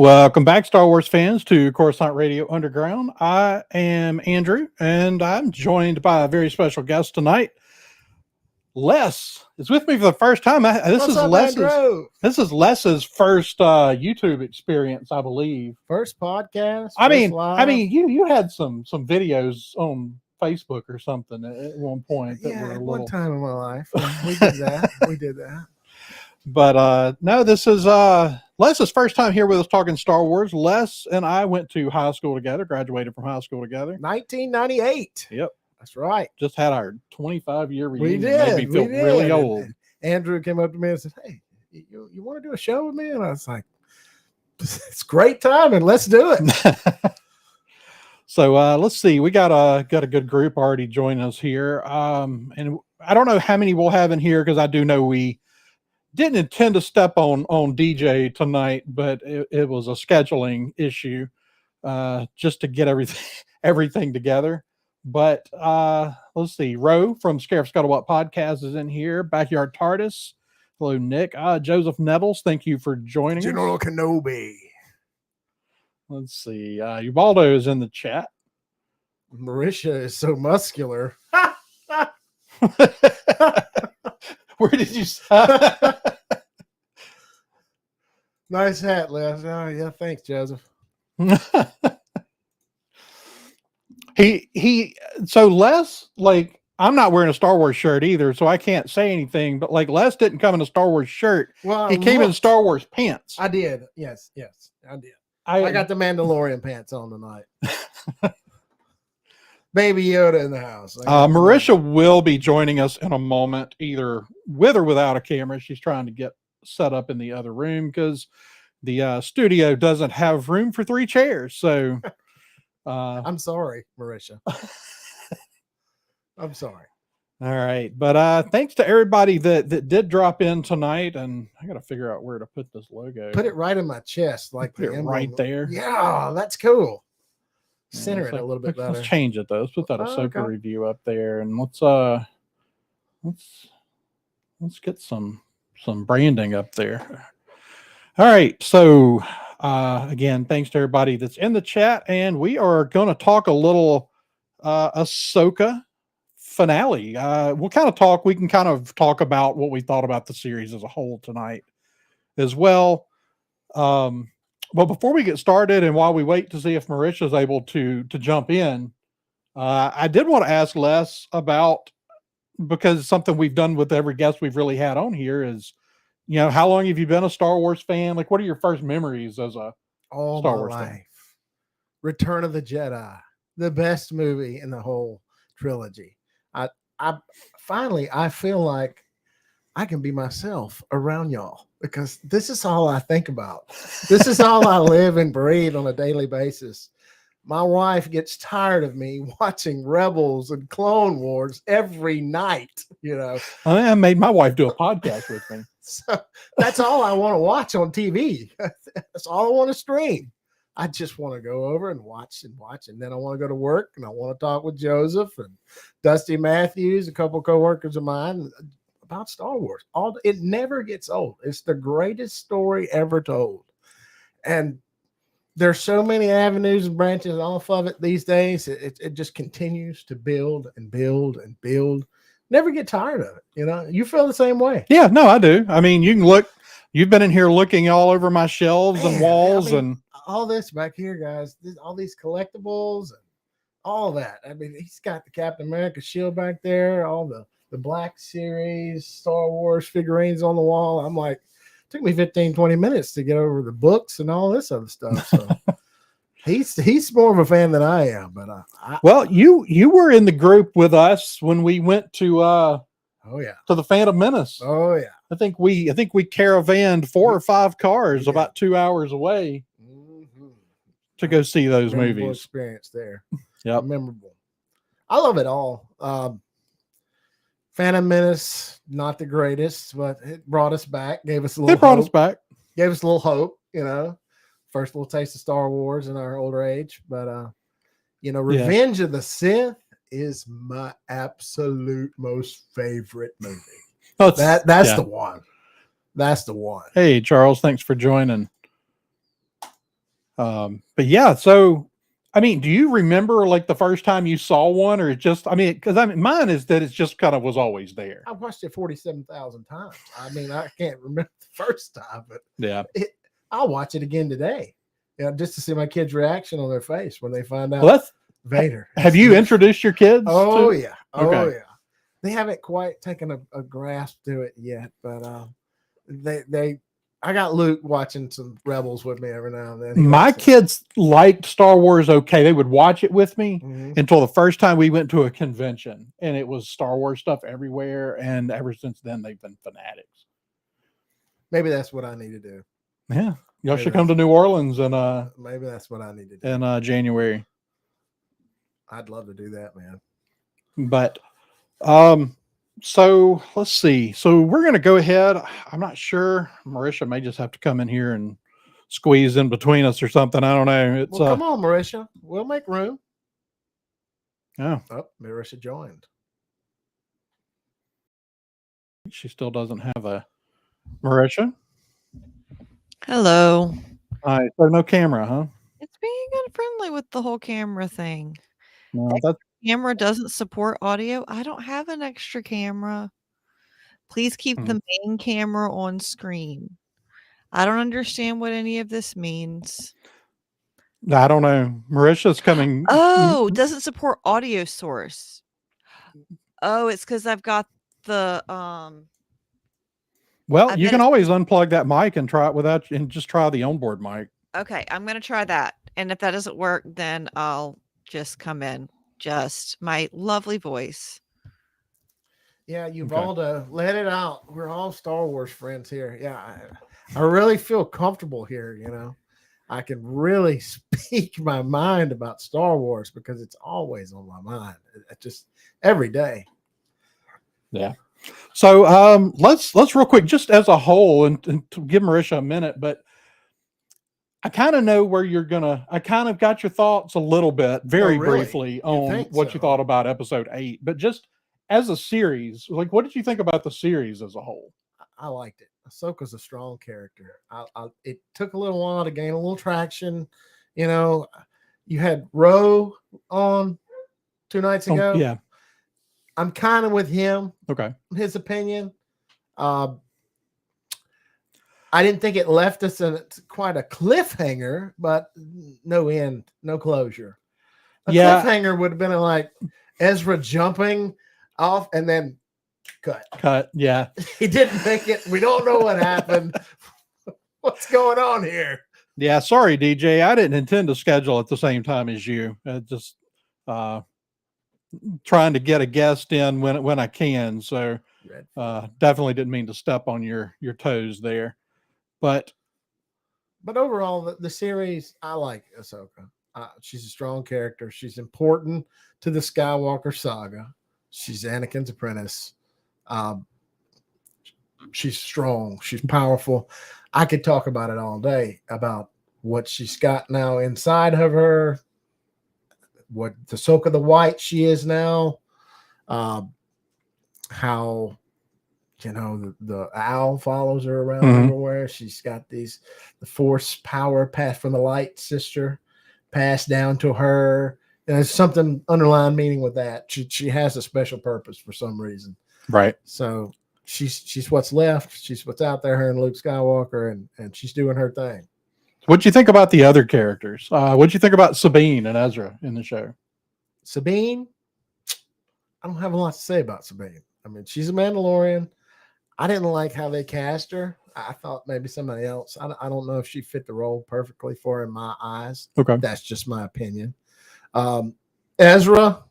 Welcome back, Star Wars fans, to Coruscant Radio Underground. I am Andrew, and I'm joined by a very special guest tonight. Les is with me for the first time. What's up, Andrew? This is Les's first YouTube experience, I believe. First podcast. I live. mean, you had some videos on Facebook or something at one point that were a one little. time in my life we did that. We did that. But no, this is Les's first time here with us talking Star Wars. Les and I went to high school together, graduated from high school together. 1998. Yep. That's right. Just had our 25-year reunion. We did. Made me feel really old. And Andrew came up to me and said, "Hey, you want to do a show with me?" And I was like, "It's great timing. Let's do it." So let's see. We got a good group already joining us here. And I don't know how many we'll have in here because I do know we didn't intend to step on DJ tonight, but it was a scheduling issue just to get everything together. But let's see. Ro from Scarif Scuttlebutt Podcast is in here. Backyard TARDIS. Hello, Nick. Joseph Nettles, thank you for joining General us. Kenobi. Let's see. Ubaldo is in the chat. Marisha is so muscular. Where did you Nice hat, Les. Oh, yeah, thanks, Joseph. So Les, like, I'm not wearing a Star Wars shirt either, so I can't say anything, but like Les didn't come in a Star Wars shirt. Well, he came in Star Wars pants. I did. Yes, I did. I got the Mandalorian pants on tonight. Baby Yoda in the house. Marisha will be joining us in a moment, either with or without a camera. She's trying to get set up in the other room because the studio doesn't have room for 3 chairs. So I'm sorry, Marisha. I'm sorry. All right. But thanks to everybody that did drop in tonight. And I got to figure out where to put this logo. Put it right in my chest. Like put it right there. Yeah, that's cool. Center it a little bit better. Let's change it though. Let's put that Ahsoka review up there, and let's get some branding up there. All right. So again, thanks to everybody that's in the chat, and we are going to talk a little Ahsoka finale. We can kind of talk about what we thought about the series as a whole tonight as well. Well, before we get started and while we wait to see if Marisha is able to jump in, I did want to ask Les about, because something we've done with every guest we've really had on here is, how long have you been a Star Wars fan? Like, what are your first memories as a Star Wars fan? Return of the Jedi, the best movie in the whole trilogy. I feel like I can be myself around y'all because this is all I think about. This is all I live and breathe on a daily basis. My wife gets tired of me watching Rebels and Clone Wars every night, I made my wife do a podcast with me. So that's all I want to watch on TV. That's all I want to stream. I just want to go over and watch. And then I want to go to work and I want to talk with Joseph and Dusty Matthews, a couple of coworkers of mine, about Star Wars. It never gets old. It's the greatest story ever told. And there's so many avenues and branches off of it these days. It just continues to build and build and build. Never get tired of it. You feel the same way. Yeah, no, I do. I mean, you can look, you've been in here looking all over my shelves and walls and all this back here, guys, all these collectibles and all that. I mean, he's got the Captain America shield back there, all the Black Series, Star Wars figurines on the wall. I'm like, it took me 15, 20 minutes to get over the books and all this other stuff. So he's more of a fan than I am. But well, you were in the group with us when we went to to the Phantom Menace. Oh yeah. I think we caravanned 4 or 5 cars about 2 hours away to go see those movies. Experience there. Yeah, memorable. I love it all. Phantom Menace, not the greatest, but it brought us back. Gave us a little. Gave us a little hope. First little taste of Star Wars in our older age, but Revenge of the Sith is my absolute most favorite movie. That's the one. That's the one. Hey, Charles, thanks for joining. But yeah, so I mean, do you remember like the first time you saw one, or it just? I mean, because I mean, mine is that it's just kind of was always there. I watched it 47,000 times. I mean, I can't remember the first time, but Yeah. I'll watch it again today. Just to see my kids' reaction on their face when they find out Well, that's Vader. have you introduced your kids? Oh to, yeah, oh Okay. yeah. They haven't quite taken a grasp to it yet, but they. I got Luke watching some Rebels with me every now and then. He My likes it. kids liked Star Wars okay. They would watch it with me Mhm. until the first time we went to a convention and it was Star Wars stuff everywhere. And ever since then, they've been fanatics. Maybe that's what I need to do. Yeah. Y'all Maybe should come to New Orleans in Maybe that's what I need to do. in January. I'd love to do that, man. But so let's see. So we're gonna go ahead. I'm not sure. Marisha may just have to come in here and squeeze in between us or something. I don't know. It's Well, come on, Marisha. We'll make room. yeah. Oh, Marisha joined. She still doesn't have a Marisha. Hello. All right, so no camera, huh? It's being unfriendly with the whole camera thing. No, that's Camera doesn't support audio. I don't have an extra camera. Please keep the main camera on screen. I don't understand what any of this means. I don't know. Marisha's coming. Oh, doesn't support audio source. Oh, it's because I've got the Well, I you bet can it's- always unplug that mic and try it without and just try the onboard mic. Okay, I'm gonna try that. And if that doesn't work, then I'll just come in. Just my lovely voice. Yeah, you've Okay. all to let it out. We're all Star Wars friends here. Yeah, I really feel comfortable here. You know, I can really speak my mind about Star Wars because it's always on my mind. Just every day. Yeah. So let's real quick, just as a whole, and to give Marisha a minute, but I kind of know where you're gonna. I kind of got your thoughts a little bit, very really? briefly, You on think what you so? thought about episode 8, but just as a series, like, what did you think about the series as a whole? I liked it. Ahsoka's a strong character. It took a little while to gain a little traction. You know, you had Roe on 2 nights ago. Yeah. I'm kind of with him. Okay. His opinion. I didn't think it left us in quite a cliffhanger, but no end, no closure. A cliffhanger would have been like Ezra jumping off and then cut. Yeah. He didn't make it. We don't know what happened. What's going on here? Yeah. Sorry, DJ. I didn't intend to schedule at the same time as you. Just trying to get a guest in when I can. So definitely didn't mean to step on your toes there. But overall, the series, I like Ahsoka. She's a strong character. She's important to the Skywalker saga. She's Anakin's apprentice. She's strong. She's powerful. I could talk about it all day about what she's got now inside of her, what the Ahsoka the White she is now, how the owl follows her around everywhere. She's got the force power passed from the light sister passed down to her. And there's something underlying meaning with that. She has a special purpose for some reason. Right. So she's what's left. She's what's out there, her and Luke Skywalker, and she's doing her thing. What'd you think about the other characters? What'd you think about Sabine and Ezra in the show? Sabine, I don't have a lot to say about Sabine. I mean, she's a Mandalorian. I didn't like how they cast her. I thought maybe somebody else. I don't know if she fit the role perfectly for her in my eyes. Okay. That's just my opinion. Ezra,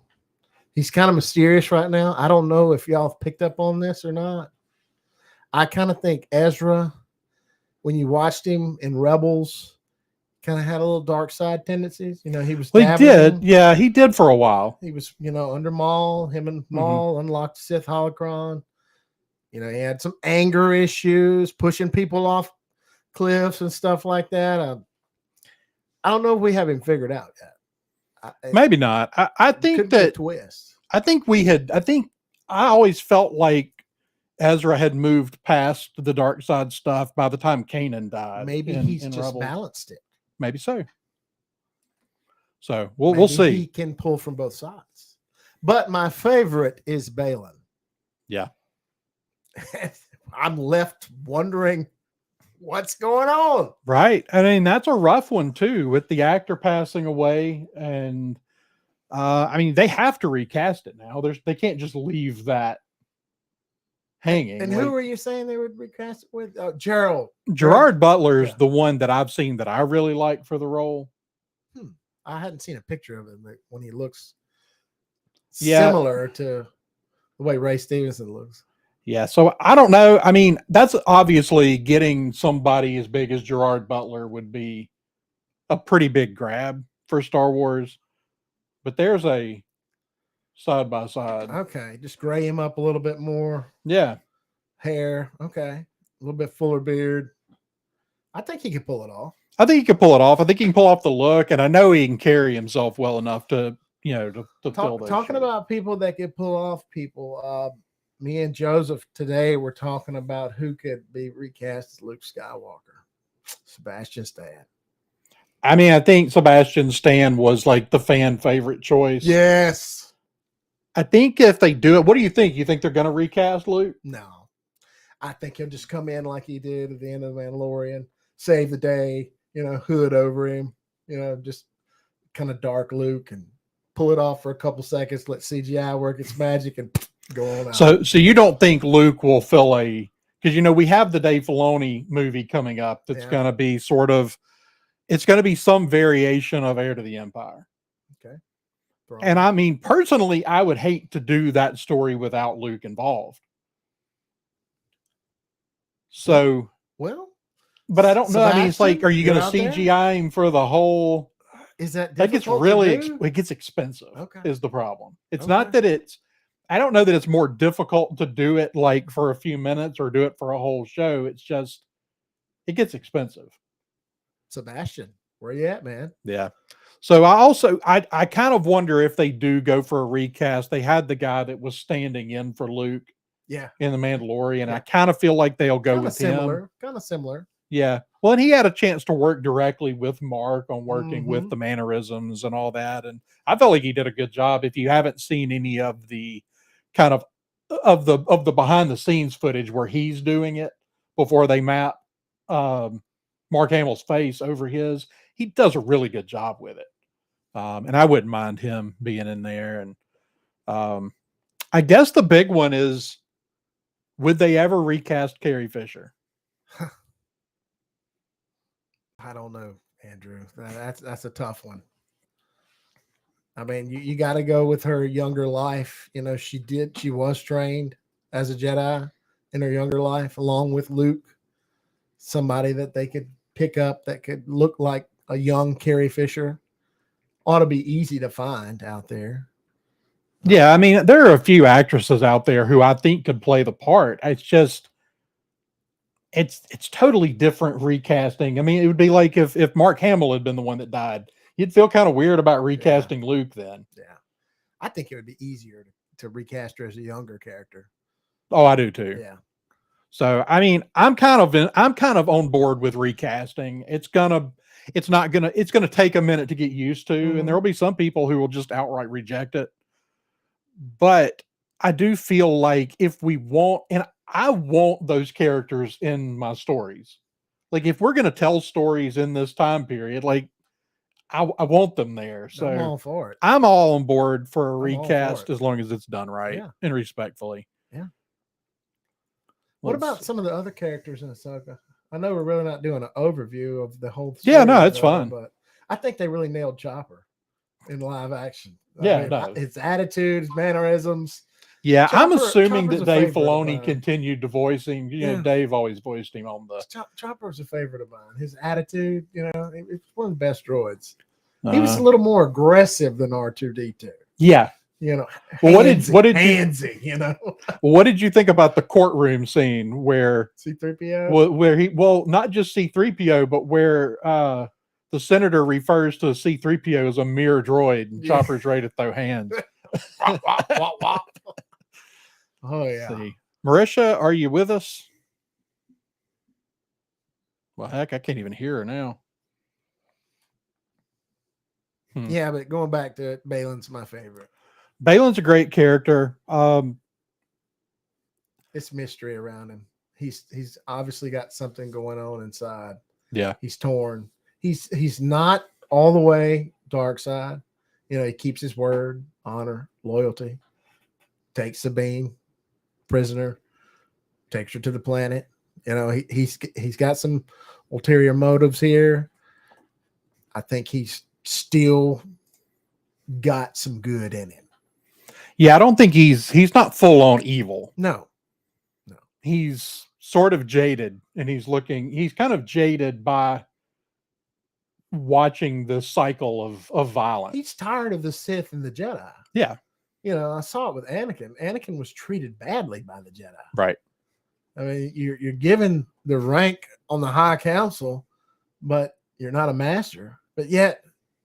he's kind of mysterious right now. I don't know if y'all have picked up on this or not. I kind of think Ezra, when you watched him in Rebels, kind of had a little dark side tendencies. You know, he was. Well, he did. Yeah, he did for a while. He was, under Maul. Him and Maul unlocked the Sith holocron. You know, he had some anger issues, pushing people off cliffs and stuff like that. I don't know if we have him figured out yet. Maybe not. I think that twist. I think I always felt like Ezra had moved past the dark side stuff by the time Kanan died. Maybe he's just Rebels. balanced it. Maybe so. So we'll Maybe see. he can pull from both sides. But my favorite is Balin. Yeah. I'm left wondering what's going on. Right. I mean, that's a rough one too, with the actor passing away. And I mean, they have to recast it now. They can't just leave that hanging. And like, who are you saying they would recast it with? Gerald. Gerard Butler's Yeah. the one that I've seen that I really like for the role. I hadn't seen a picture of him when he looks Yeah. similar to the way Ray Stevenson looks. Yeah, so I don't know. I mean, that's obviously getting somebody as big as Gerard Butler would be a pretty big grab for Star Wars. But there's a side by side. Okay, just gray him up a little bit more. Yeah. Hair. Okay, a little bit fuller beard. I think he could pull it off. I think he can pull it off. I think he can pull off the look, and I know he can carry himself well enough to fill those Talking shoes. about people that could pull off people. Me and Joseph today were talking about who could be recast as Luke Skywalker. Sebastian Stan. I mean, I think Sebastian Stan was like the fan favorite choice. Yes. I think if they do it, what do you think? You think they're going to recast Luke? No. I think he'll just come in like he did at the end of The Mandalorian, save the day, hood over him, just kind of dark Luke and pull it off for a couple seconds, let CGI work its magic and go on out. So you don't think Luke will fill because we have the Dave Filoni movie coming up that's going to be it's going to be some variation of Heir to the Empire. Okay. And I mean, personally, I would hate to do that story without Luke involved. So, but I don't know. I mean, it's like, are you going to CGI him for the whole? Is that gets really? It gets expensive. Okay. Is the problem? It's not that it's. I don't know that it's more difficult to do it like for a few minutes or do it for a whole show. It's just, it gets expensive. Sebastian, where you at, man? Yeah. So I kind of wonder if they do go for a recast. They had the guy that was standing in for Luke. Yeah. In The Mandalorian. Yeah. I kind of feel like they'll go with him. Kind of similar. Yeah. Well, and he had a chance to work directly with Mark on working with the mannerisms and all that. And I felt like he did a good job. If you haven't seen any of the kind of the behind the scenes footage where he's doing it before they map Mark Hamill's face over his, he does a really good job with it. And I wouldn't mind him being in there. And I guess the big one is, would they ever recast Carrie Fisher? I don't know, Andrew. That's a tough one. I mean, you got to go with her younger life. She was trained as a Jedi in her younger life, along with Luke. Somebody that they could pick up that could look like a young Carrie Fisher. Ought to be easy to find out there. Yeah, I mean, there are a few actresses out there who I think could play the part. It's just, it's totally different recasting. I mean, it would be like if Mark Hamill had been the one that died, you'd feel kind of weird about recasting Luke then. Yeah, I think it would be easier to recast her as a younger character. Oh, I do too. Yeah. So, I mean, I'm kind of on board with recasting. It's gonna take a minute to get used to, and there will be some people who will just outright reject it. But I do feel like if we want, and I want those characters in my stories. Like if we're going to tell stories in this time period, like I want them there. So I'm all for it. I'm all on board for a recast as long as it's done right and respectfully. Yeah. What about some of the other characters in Ahsoka? I know we're really not doing an overview of the whole story. Yeah, no, it's fine. But I think they really nailed Chopper in live action. Yeah, his attitude, his mannerisms. Yeah, I'm assuming that Dave Filoni continued to voice him. Dave always voiced him on the. Chopper's a favorite of mine. His attitude, it's one of the best droids. He was a little more aggressive than R2D2. Yeah. Well, handsy, what did you think about the courtroom scene where C-3PO? Where not just C-3PO, but where the senator refers to C-3PO as a mere droid and Chopper's ready to throw hands. Oh yeah. See. Marisha, are you with us? Well, heck, I can't even hear her now. Yeah, but going back to it, Balin's my favorite. Balin's a great character. It's mystery around him. He's obviously got something going on inside. Yeah. He's torn. He's not all the way dark side. He keeps his word, honor, loyalty. Takes Sabine prisoner, takes her to the planet. He's got some ulterior motives here. I think he's still got some good in him. Yeah, I don't think he's not full on evil. No. He's sort of jaded, and he's kind of jaded by watching the cycle of violence. He's tired of the Sith and the Jedi. Yeah. I saw it with Anakin. Anakin was treated badly by the Jedi. Right. I mean, you're given the rank on the High Council, but you're not a master. But yet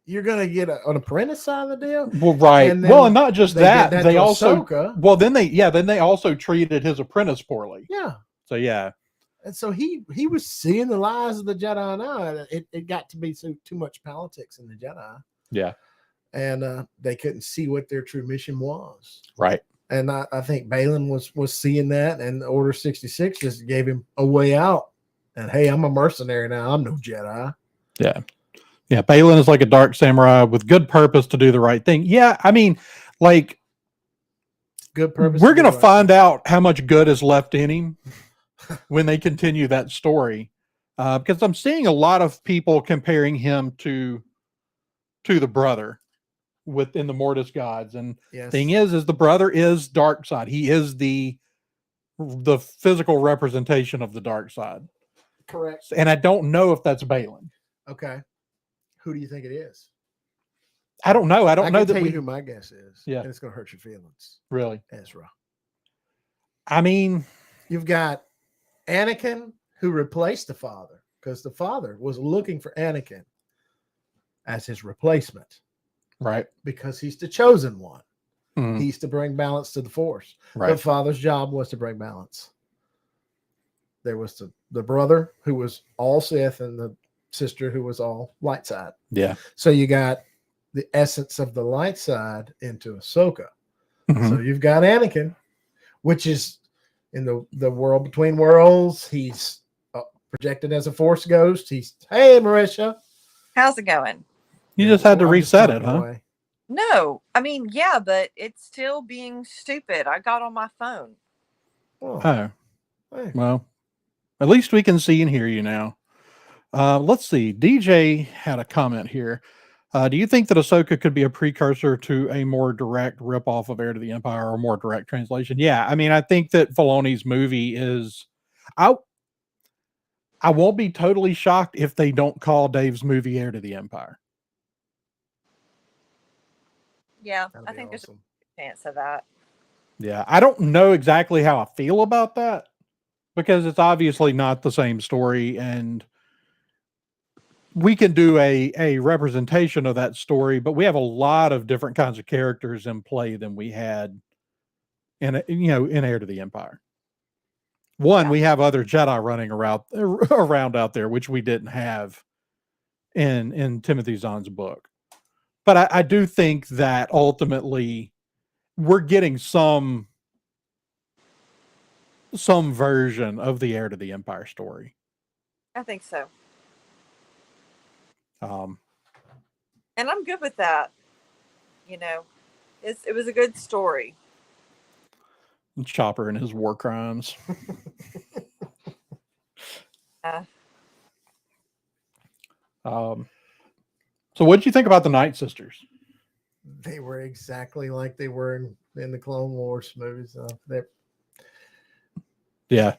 you're going to get an apprentice out of the deal. Well, right. And not just that. They also Ahsoka. Well, then they also treated his apprentice poorly. Yeah. So yeah. And so he was seeing the lies of the Jedi now. It got to be too much politics in the Jedi. Yeah. And they couldn't see what their true mission was. Right. And I think Balin was seeing that, and Order 66 just gave him a way out. And hey, I'm a mercenary now. I'm no Jedi. Yeah. Yeah. Balin is like a dark samurai with good purpose to do the right thing. Yeah. I mean, like, good purpose. We're going to find out how much good is left in him when they continue that story. Because I'm seeing a lot of people comparing him to the brother within the Mortis gods. And thing is the brother is dark side. He is the physical representation of the dark side. Correct. And I don't know if that's Balin. Okay. Who do you think it is? I don't know. I don't know that who my guess is. Yeah. And it's going to hurt your feelings. Really? Ezra. I mean, you've got Anakin, who replaced the father, because the father was looking for Anakin as his replacement. Right. Because he's the chosen one. Mm-hmm. He's to bring balance to the Force. Right. The father's job was to bring balance. There was the brother who was all Sith and the sister who was all light side. Yeah. So you got the essence of the light side into Ahsoka. Mm-hmm. So you've got Anakin, which is in the world between worlds. He's projected as a Force ghost. He's, hey, Marisha. How's it going? You just had to reset it, huh? Away. No, I mean, yeah, but it's still being stupid. I got on my phone. Oh. Hey. Well, at least we can see and hear you now. Let's see. DJ had a comment here. Do you think that Ahsoka could be a precursor to a more direct ripoff of Heir to the Empire or more direct translation? Yeah, I mean, I think that Filoni's movie is... I won't be totally shocked if they don't call Dave's movie Heir to the Empire. Yeah, I think there's a chance of that. Yeah, I don't know exactly how I feel about that because it's obviously not the same story, and we can do a representation of that story, but we have a lot of different kinds of characters in play than we had in Heir to the Empire. One, we have other Jedi running around out there, which we didn't have in Timothy Zahn's book. But I do think that ultimately we're getting some version of the Heir to the Empire story. I think so. And I'm good with that. It was a good story. Chopper and his war crimes. So what did you think about the Night Sisters? They were exactly like they were in the Clone Wars movies. Yeah.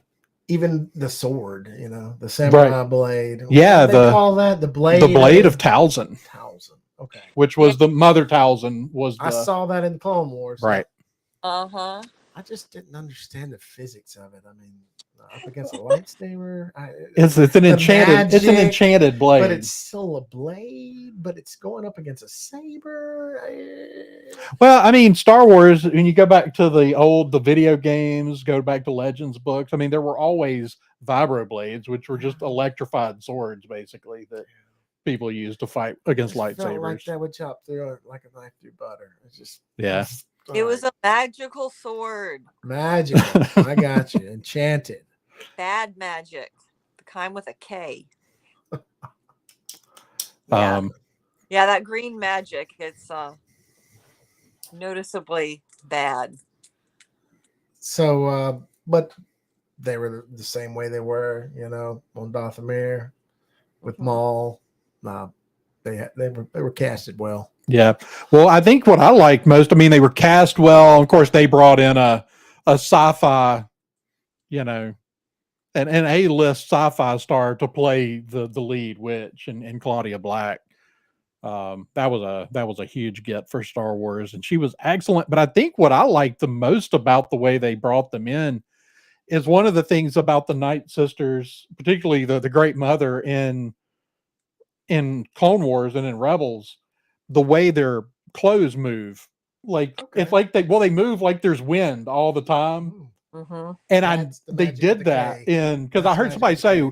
Even the sword, the samurai blade. Yeah, they call that the blade. The blade of Talzin. Okay. Which was the Mother Talzin was. I saw that in the Clone Wars. Right. Uh-huh. I just didn't understand the physics of it. I mean, up against a lightsaber. It's an enchanted. It's an enchanted blade, but it's still a blade. But it's going up against a saber. Well, I mean, Star Wars. When you go back to the video games, go back to Legends books. I mean, there were always vibro blades, which were just electrified swords, basically. That people use to fight against Just felt lightsabers. like that would chop through it like a knife through butter. It's just Yeah. It was a magical sword. magical. I got you. Enchanted. Bad magic. The kind with a K. Yeah. Yeah, that green magic, it's noticeably bad. So, but they were the same way they were, on Dathomir with Maul. They were casted well. Yeah. Well, I think what I liked most, I mean, they were cast well. Of course, they brought in a sci-fi, an A-list sci-fi star to play the lead witch and Claudia Black. That was a huge get for Star Wars, and she was excellent. But I think what I liked the most about the way they brought them in is one of the things about the Night Sisters, particularly the Great Mother in Clone Wars and in Rebels, the way their clothes move. Like it's like they move like there's wind all the time. And they did that because I heard somebody say,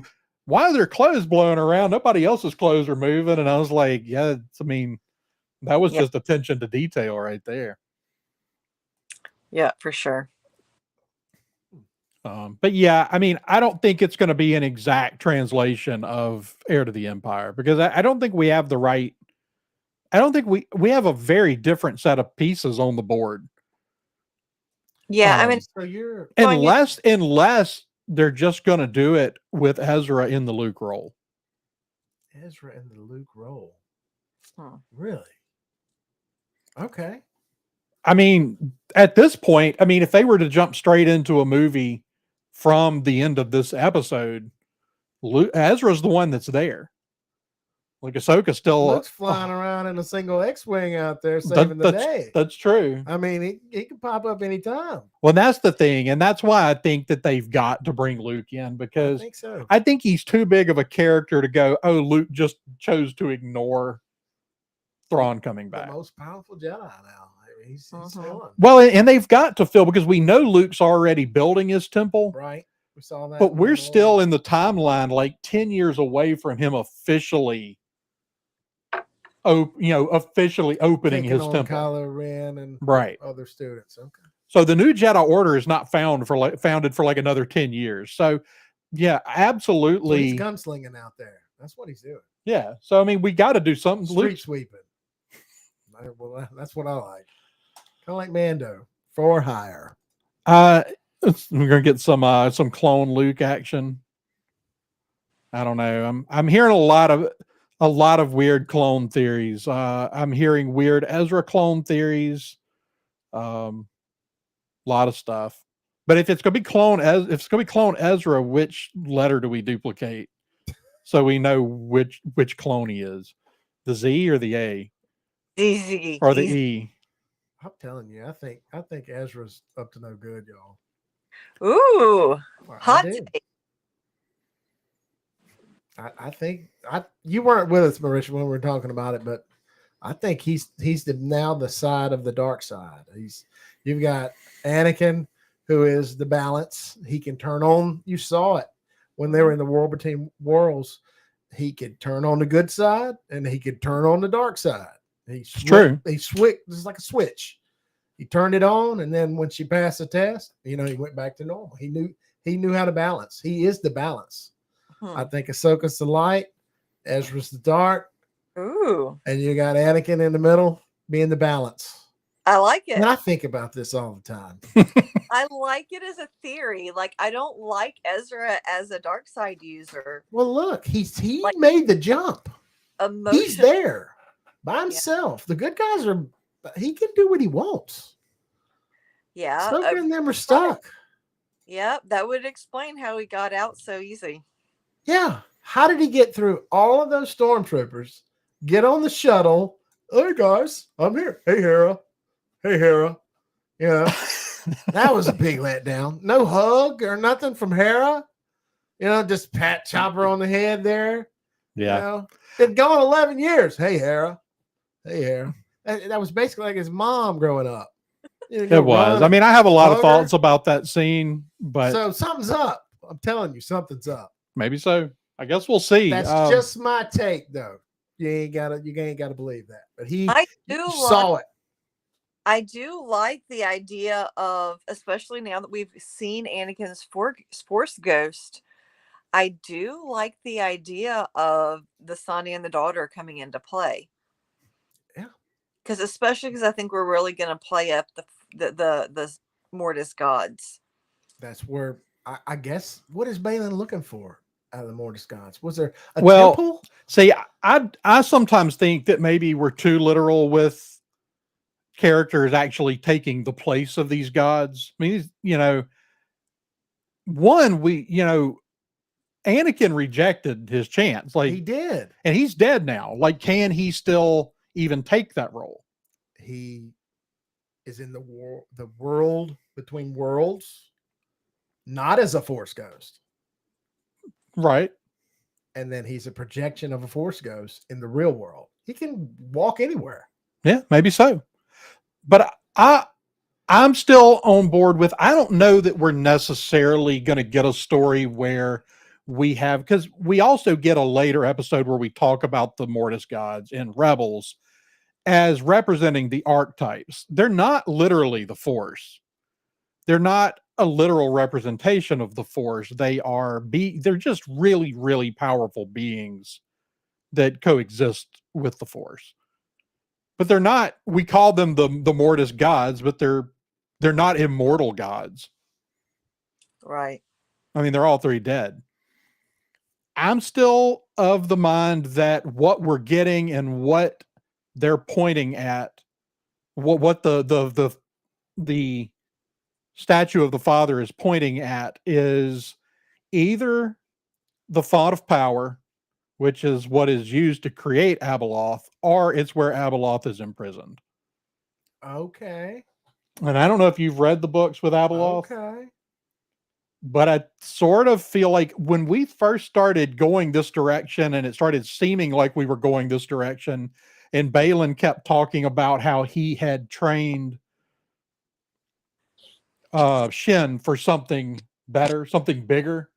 why are their clothes blowing around? Nobody else's clothes are moving. And I was like, yeah, that was just attention to detail right there. Yeah, for sure. But yeah, I mean, I don't think it's going to be an exact translation of Heir to the Empire because I don't think we have I don't think we have a very different set of pieces on the board. Yeah, I mean, so you're unless they're just going to do it with Ezra in the Luke role. Ezra in the Luke role. Really? Okay. I mean, at this point, I mean, if they were to jump straight into a movie from the end of this episode, Ezra's the one that's there. Like Ahsoka still Luke's flying around in a single X-wing out there saving the day. That's true. I mean, he can pop up anytime. Well, that's the thing, and that's why I think that they've got to bring Luke in because I think he's too big of a character to go, oh, Luke just chose to ignore Thrawn coming back. The most powerful Jedi now. I mean, he's fun. Well, and they've got to fill because we know Luke's already building his temple. Right. We saw that. But we're still in the timeline like 10 years away from him officially officially opening his temple. Kylo Ren and other students. Okay. So the new Jedi Order is not founded for like another 10 years. So yeah, absolutely. So he's gunslinging out there. That's what he's doing. Yeah. So I mean, we got to do something. Street sweeping. Well, that's what I like. Kind of like Mando for hire. We're gonna get some clone Luke action. I don't know. I'm hearing a lot of weird clone theories. I'm hearing weird Ezra clone theories. Lot of stuff. But if it's gonna be clone Ezra, which letter do we duplicate so we know which clone he is? The Z or the A? The Z or the E? I'm telling you, I think Ezra's up to no good, y'all. Ooh, hot take. I think you weren't with us, Marisha, when we were talking about it, but I think he's now the side of the dark side. You've got Anakin, who is the balance. He can turn on. You saw it when they were in the War Between Worlds. He could turn on the good side, and he could turn on the dark side. True. He switched. It's like a switch. He turned it on, and then when she passed the test, he went back to normal. He knew how to balance. He is the balance. I think Ahsoka's the light, Ezra's the dark. Ooh. And you got Anakin in the middle being the balance. I like it. And I think about this all the time. I like it as a theory. Like, I don't like Ezra as a dark side user. Well, look, he made the jump. He's there by himself. Yeah. The good guys he can do what he wants. Yeah. Ahsoka and them are stuck. Yeah, that would explain how he got out so easy. Yeah. How did he get through all of those stormtroopers, get on the shuttle? Hey, guys, I'm here. Hey, Hera. Hey, Hera. Yeah. That was a big letdown. No hug or nothing from Hera. Just pat Chopper on the head there. Yeah. Been gone 11 years. Hey, Hera. Hey, Hera. That was basically like his mom growing up. It was. I mean, I have a lot of thoughts about that scene, but so something's up. I'm telling you, something's up. Maybe so. I guess we'll see. That's just my take, though. you ain't gotta believe that. But he I do saw it. I do like the idea of, especially now that we've seen Anakin's Force Ghost, I do like the idea of the son and the daughter coming into play. Yeah. Because especially because I think we're really going to play up the Mortis gods. That's where I guess what is Balin looking for out of the Mortis gods? Was there a Well, temple? See, I sometimes think that maybe we're too literal with characters actually taking the place of these gods. I mean, Anakin rejected his chance, He did. and he's dead now. Like, can he still even take that role? He is in the world between worlds, not as a Force ghost. Right. And then he's a projection of a Force ghost in the real world. He can walk anywhere. Yeah, maybe so. But I'm still on board with, I don't know that we're necessarily going to get a story where we have, because we also get a later episode where we talk about the Mortis gods in Rebels as representing the archetypes. They're not literally the Force. They're not a literal representation of the Force. They're just really, really powerful beings that coexist with the Force. But they're not, we call them the Mortis gods, but they're not immortal gods. Right. I mean, they're all three dead. I'm still of the mind that what we're getting and what they're pointing at, what the statue of the Father is pointing at, is either the font of power, which is what is used to create Abeloth, or it's where Abeloth is imprisoned. Okay. And I don't know if you've read the books with Abeloth. Okay. But I sort of feel like when we first started going this direction and it started seeming like we were going this direction, and Balin kept talking about how he had trained Shin for something better, something bigger.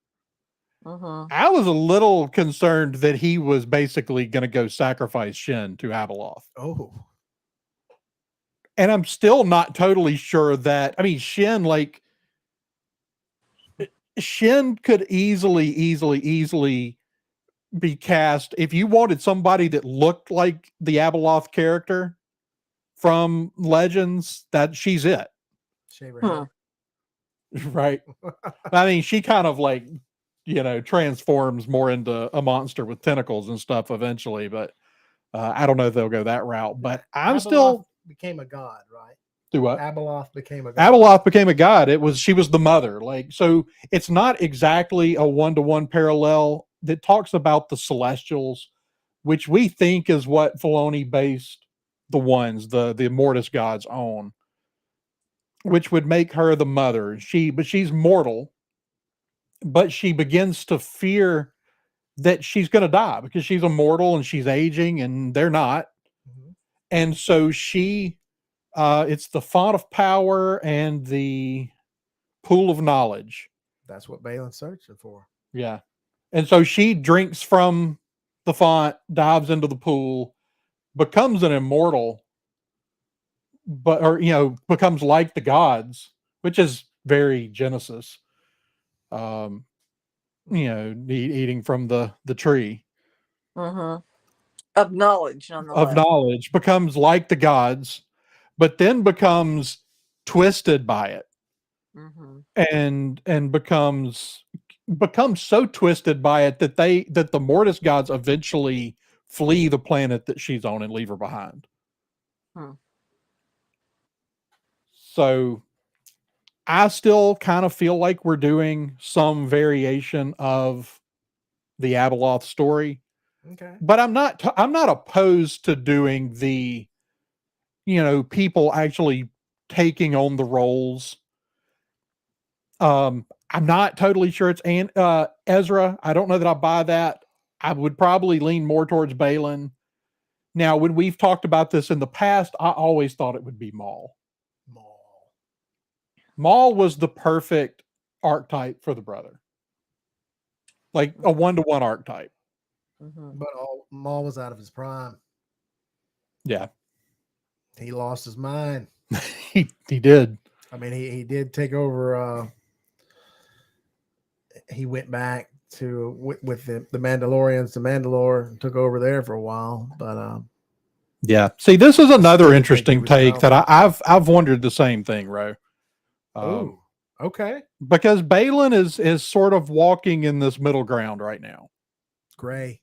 I was a little concerned that he was basically going to go sacrifice Shin to Abeloth. Oh. And I'm still not totally sure that, I mean, Shin could easily be cast. If you wanted somebody that looked like the Abeloth character from Legends, that she's it. Shave her head. Right. I mean, she kind of like, transforms more into a monster with tentacles and stuff eventually, but I don't know if they'll go that route. But I'm Abeloth still became a god, right? do what? Abeloth became a god. Abeloth became a god. She was the mother. Like, so it's not exactly a one-to-one parallel that talks about the Celestials, which we think is what Filoni based the Mortis gods on, which would make her the mother. But she's mortal, but she begins to fear that she's going to die because she's immortal and she's aging and they're not. Mhm. And so it's the font of power and the pool of knowledge. That's what Balin's searching for. Yeah. And so she drinks from the font, dives into the pool, becomes an immortal, becomes like the gods, which is very Genesis. Eating from the tree. Of knowledge, nonetheless. Of knowledge, becomes like the gods, but then becomes twisted by it. And becomes so twisted by it that the Mortis gods eventually flee the planet that she's on and leave her behind. So I still kind of feel like we're doing some variation of the Abeloth story. Okay. But I'm not opposed to doing the people actually taking on the roles. I'm not totally sure it's Ezra. I don't know that I buy that. I would probably lean more towards Balin. Now, when we've talked about this in the past, I always thought it would be Maul. Maul was the perfect archetype for the brother. Like a one-to-one archetype. Mhm. But Maul was out of his prime. Yeah, He lost his mind. he did. I mean, he did take over. He went back to with the Mandalorians to Mandalore and took over there for a while. But Yeah. See, this is I another still think he interesting was take that relevant. I've wondered the same thing, Ro. Oh, okay, Because Balin is sort of walking in this middle ground right now. gray.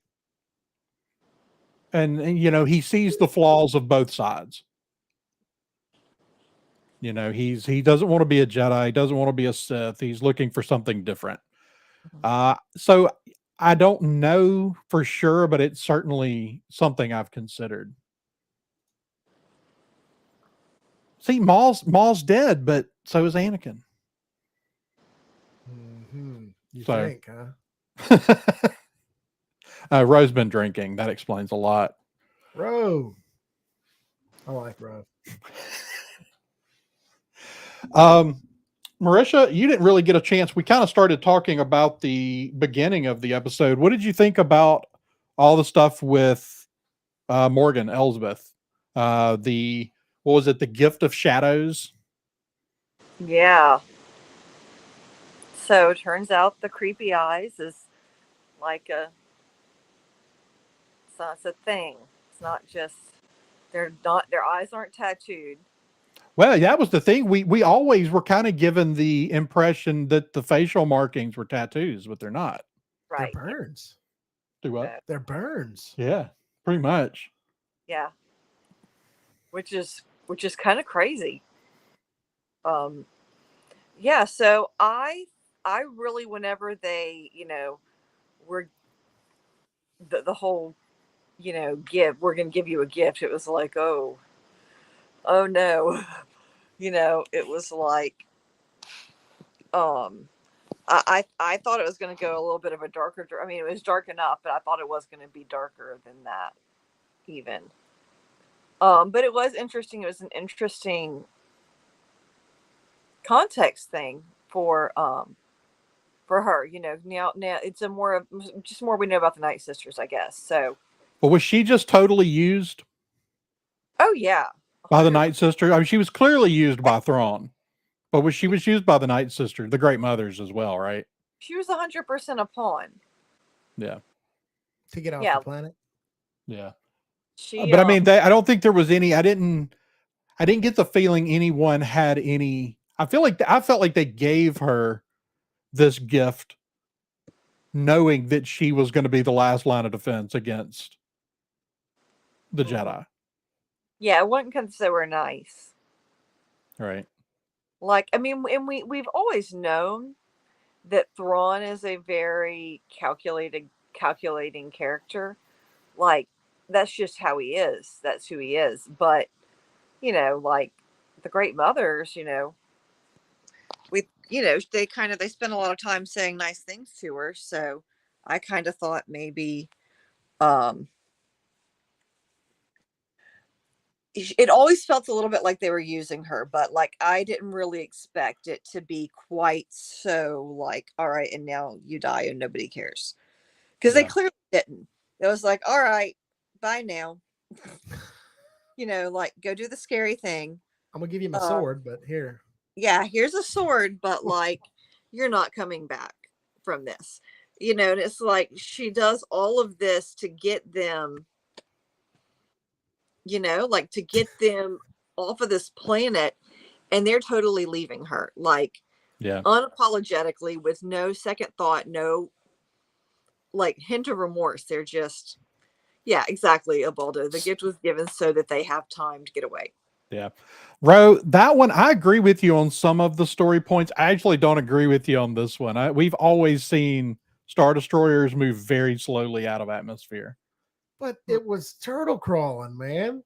And you know, he sees the flaws of both sides. You know, he doesn't want to be a Jedi, he doesn't want to be a Sith. He's looking for something different. So I don't know for sure, but it's certainly something I've considered. See, Maul's dead, but so is Anakin. Mm-hmm. You So think, huh? Ro's been drinking. That explains a lot. Bro, I like bro. Marisha, you didn't really get a chance. We kind of started talking about the beginning of the episode. What did you think about all the stuff with Morgan Elsbeth? The what was it? The Gift of Shadows. Yeah. So it turns out the creepy eyes is like it's a thing. It's not just their eyes aren't tattooed. Well, that was the thing. We always were kind of given the impression that the facial markings were tattoos, but they're not. They're Right. burns. Do what? They're burns. Yeah, pretty much. Yeah. Which is kind of crazy. Yeah, so I really, whenever they, were the whole, we're gonna give you a gift, it was like, oh no. It was like, um I thought it was gonna go a little bit of a darker, I mean, it was dark enough, but I thought it was gonna be darker than that even. But it was interesting. It was an interesting context thing for her. Now it's a more of just more we know about the Night Sisters, I guess. So, But was she just totally used oh yeah, by the 100%. Night Sister? I mean, she was clearly used by Thrawn, but she was used by the Night Sister, the Great Mothers as well, right? She was 100% a pawn. Yeah, To get off Yeah, the planet. yeah. she But I mean, I don't think there was any. I didn't get the feeling anyone had any. I felt like they gave her this gift, knowing that she was going to be the last line of defense against the Jedi. Yeah, it wasn't because they were nice. Right. Like, I mean, and we've always known that Thrawn is a very calculating character. Like, that's just how he is. That's who he is. But like the Great Mothers, they spend a lot of time saying nice things to her. So I kind of thought maybe um it always felt a little bit like they were using her, but like I didn't really expect it to be quite so like, all right, and now you die and nobody cares. Because they Yeah. clearly didn't. It was like, all right, bye now. Like go do the scary thing. I'm gonna give you my sword, but here. Yeah, here's a sword, but like you're not coming back from this. And it's like she does all of this to get them, like to get them off of this planet, and they're totally leaving her, like Yeah. unapologetically, with no second thought, no like hint of remorse. They're just, yeah, exactly, Abaldo. The gift was given so that they have time to get away. Yeah. Ro, that one, I agree with you on some of the story points. I actually don't agree with you on this one. We've always seen Star Destroyers move very slowly out of atmosphere. But it was turtle crawling, man.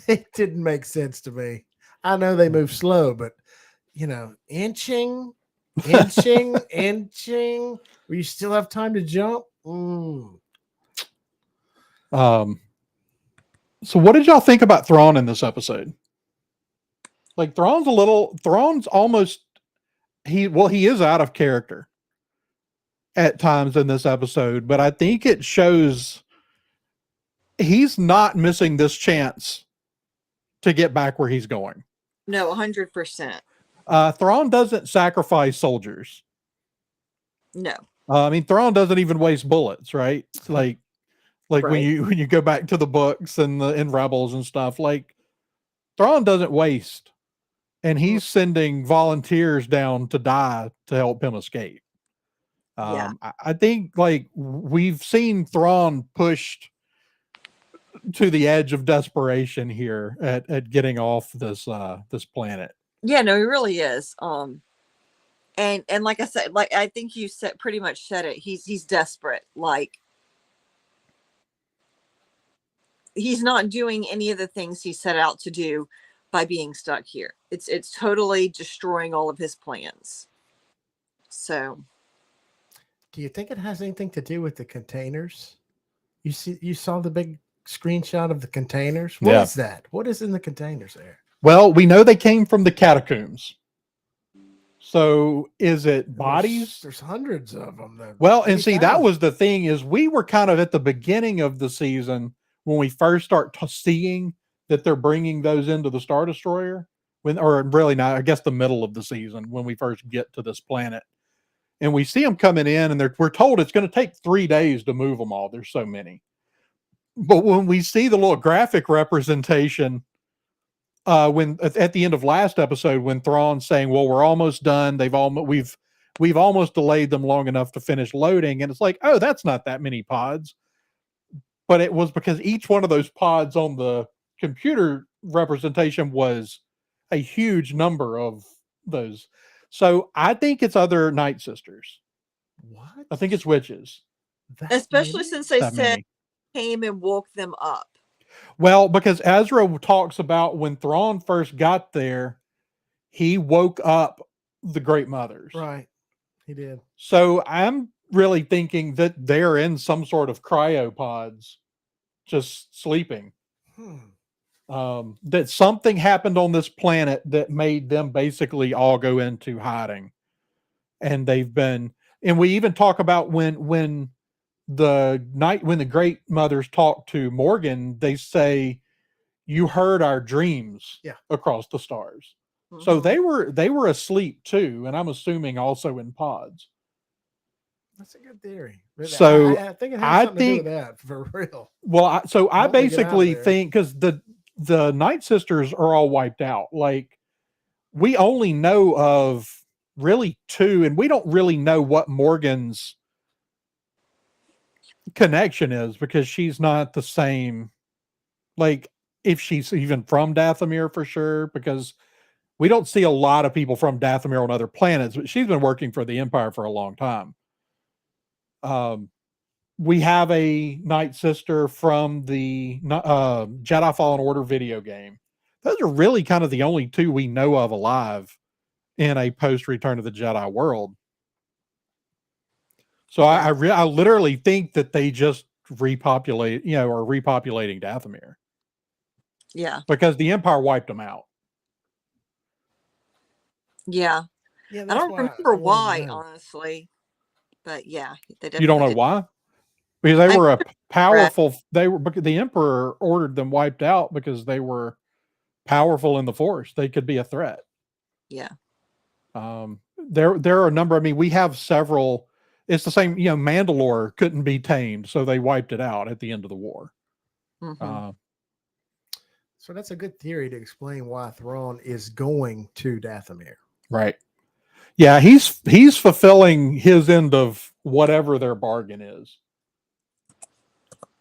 It didn't make sense to me. I know they move slow, but inching, inching, where you still have time to jump. So what did y'all think about Thrawn in this episode? Like Thrawn's almost he is out of character. at times in this episode, but I think it shows he's not missing this chance to get back where he's going. No, 100%. Thrawn doesn't sacrifice soldiers. No. I mean, Thrawn doesn't even waste bullets, right? Like Right. when you go back to the books and in Rebels and stuff, like Thrawn doesn't waste, and he's sending volunteers down to die to help him escape. Yeah. I think like we've seen Thrawn pushed to the edge of desperation here at getting off this planet. Yeah, no, he really is. And like I said, like I think you said pretty much said it. He's desperate. Like he's not doing any of the things he set out to do by being stuck here. It's totally destroying all of his plans. So, do you think it has anything to do with the containers? You saw the big screenshot of the containers. What is that? What is in the containers there? Well, we know they came from the catacombs. So is it bodies? There's hundreds of them. Well, and see, that was the thing, is we were kind of at the beginning of the season when we first start seeing that they're bringing those into the Star Destroyer, or really not, I guess the middle of the season when we first get to this planet. And we see them coming in, and we're told it's going to take 3 days to move them all. There's so many. But when we see the little graphic representation, when at the end of last episode, when Thrawn's saying, "Well, we're almost done. We've almost delayed them long enough to finish loading," and it's like, oh, that's not that many pods. But it was because each one of those pods on the computer representation was a huge number of those. So I think it's other Night Sisters. What? I think it's witches. especially since they said came and woke them up. Well, because Ezra talks about when Thrawn first got there, he woke up the Great Mothers. Right. He did. So I'm really thinking that they're in some sort of cryopods, just sleeping. That something happened on this planet that made them basically all go into hiding. And and we even talk about when the Great Mothers talk to Morgan, they say, "You heard our dreams across the stars." Mm-hmm. So they were asleep too, and I'm assuming also in pods. That's a good theory. So I think it has something to do with that, for real. Well, I basically think, because the Night Sisters are all wiped out. Like, we only know of really 2, and we don't really know what Morgan's connection is, because she's not the same, like, if she's even from Dathomir for sure, because we don't see a lot of people from Dathomir on other planets, but she's been working for the Empire for a long time. We have a Night Sister from the Jedi Fallen Order video game. Those are really kind of the only 2 we know of alive in a post Return of the Jedi world. So I literally think that they just repopulate, or repopulating Dathomir. Yeah. Because the Empire wiped them out. Yeah. I don't remember why, honestly. But yeah, they definitely. You don't know why? Because they were a powerful. The Emperor ordered them wiped out because they were powerful in the Force. They could be a threat. Yeah. There are a number. I mean, we have several. It's the same. Mandalore couldn't be tamed, so they wiped it out at the end of the war. Mm-hmm. So that's a good theory to explain why Thrawn is going to Dathomir. Right. Yeah, he's fulfilling his end of whatever their bargain is.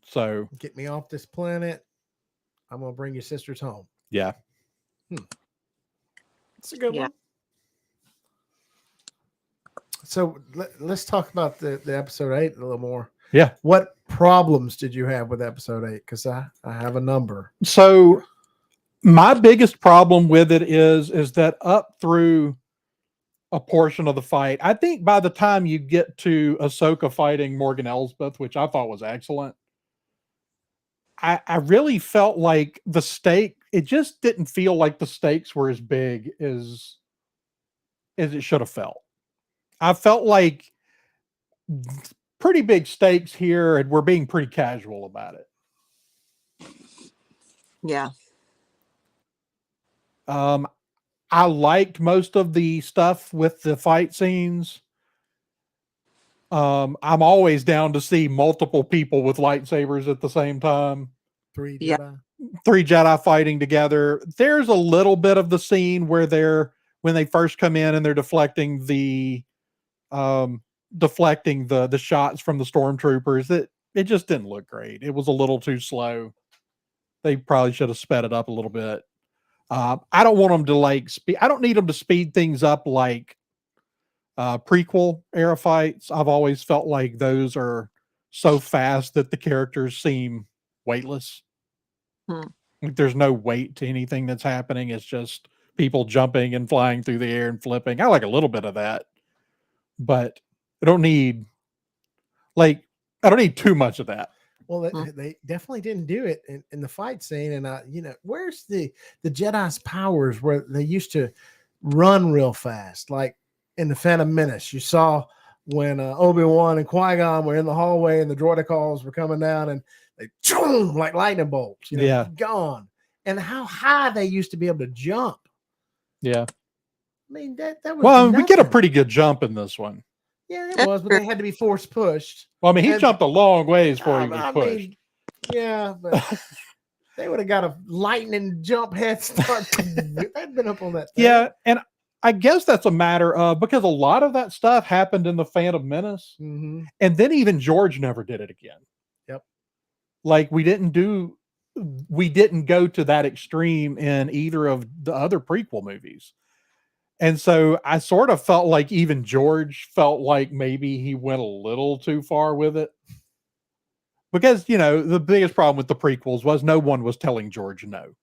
So get me off this planet. I'm gonna bring your sisters home. Yeah. It's a good one. So let's talk about the episode 8 a little more. Yeah. What problems did you have with episode 8? Because I have a number. So my biggest problem with it is that up through a portion of the fight, I think by the time you get to Ahsoka fighting Morgan Elsbeth, which I thought was excellent, I really felt like it just didn't feel like the stakes were as big as it should have felt. I felt like pretty big stakes here, and we're being pretty casual about it. Yeah. I liked most of the stuff with the fight scenes. I'm always down to see multiple people with lightsabers at the same time. 3 Yeah. Jedi. 3 Jedi fighting together. There's a little bit of the scene where when they first come in and they're deflecting the shots from the stormtroopers. It just didn't look great. It was a little too slow. They probably should have sped it up a little bit. I don't want them to I don't need them to speed things up like prequel era fights. I've always felt like those are so fast that the characters seem weightless. Like there's no weight to anything that's happening. It's just people jumping and flying through the air and flipping. I like a little bit of that, but I don't need too much of that. Well, they definitely didn't do it in the fight scene. And where's the Jedi's powers where they used to run real fast, like in the Phantom Menace? You saw when Obi-Wan and Qui-Gon were in the hallway and the droidicals were coming down and they choom, like lightning bolts, gone. And how high they used to be able to jump. Yeah. I mean, that was well, we get a nothing. pretty good jump in this one. Yeah, it was, but they had to be force pushed. Well, I mean, he jumped a long ways before he was I pushed. mean, yeah, but they would have got a lightning jump head start. They'd been up on that thing. Yeah, and I guess that's a matter of because a lot of that stuff happened in the Phantom Menace, Mm-hmm. and then even George never did it again. Yep. Like we didn't go to that extreme in either of the other prequel movies. And so I sort of felt like even George felt like maybe he went a little too far with it. Because, the biggest problem with the prequels was no one was telling George no.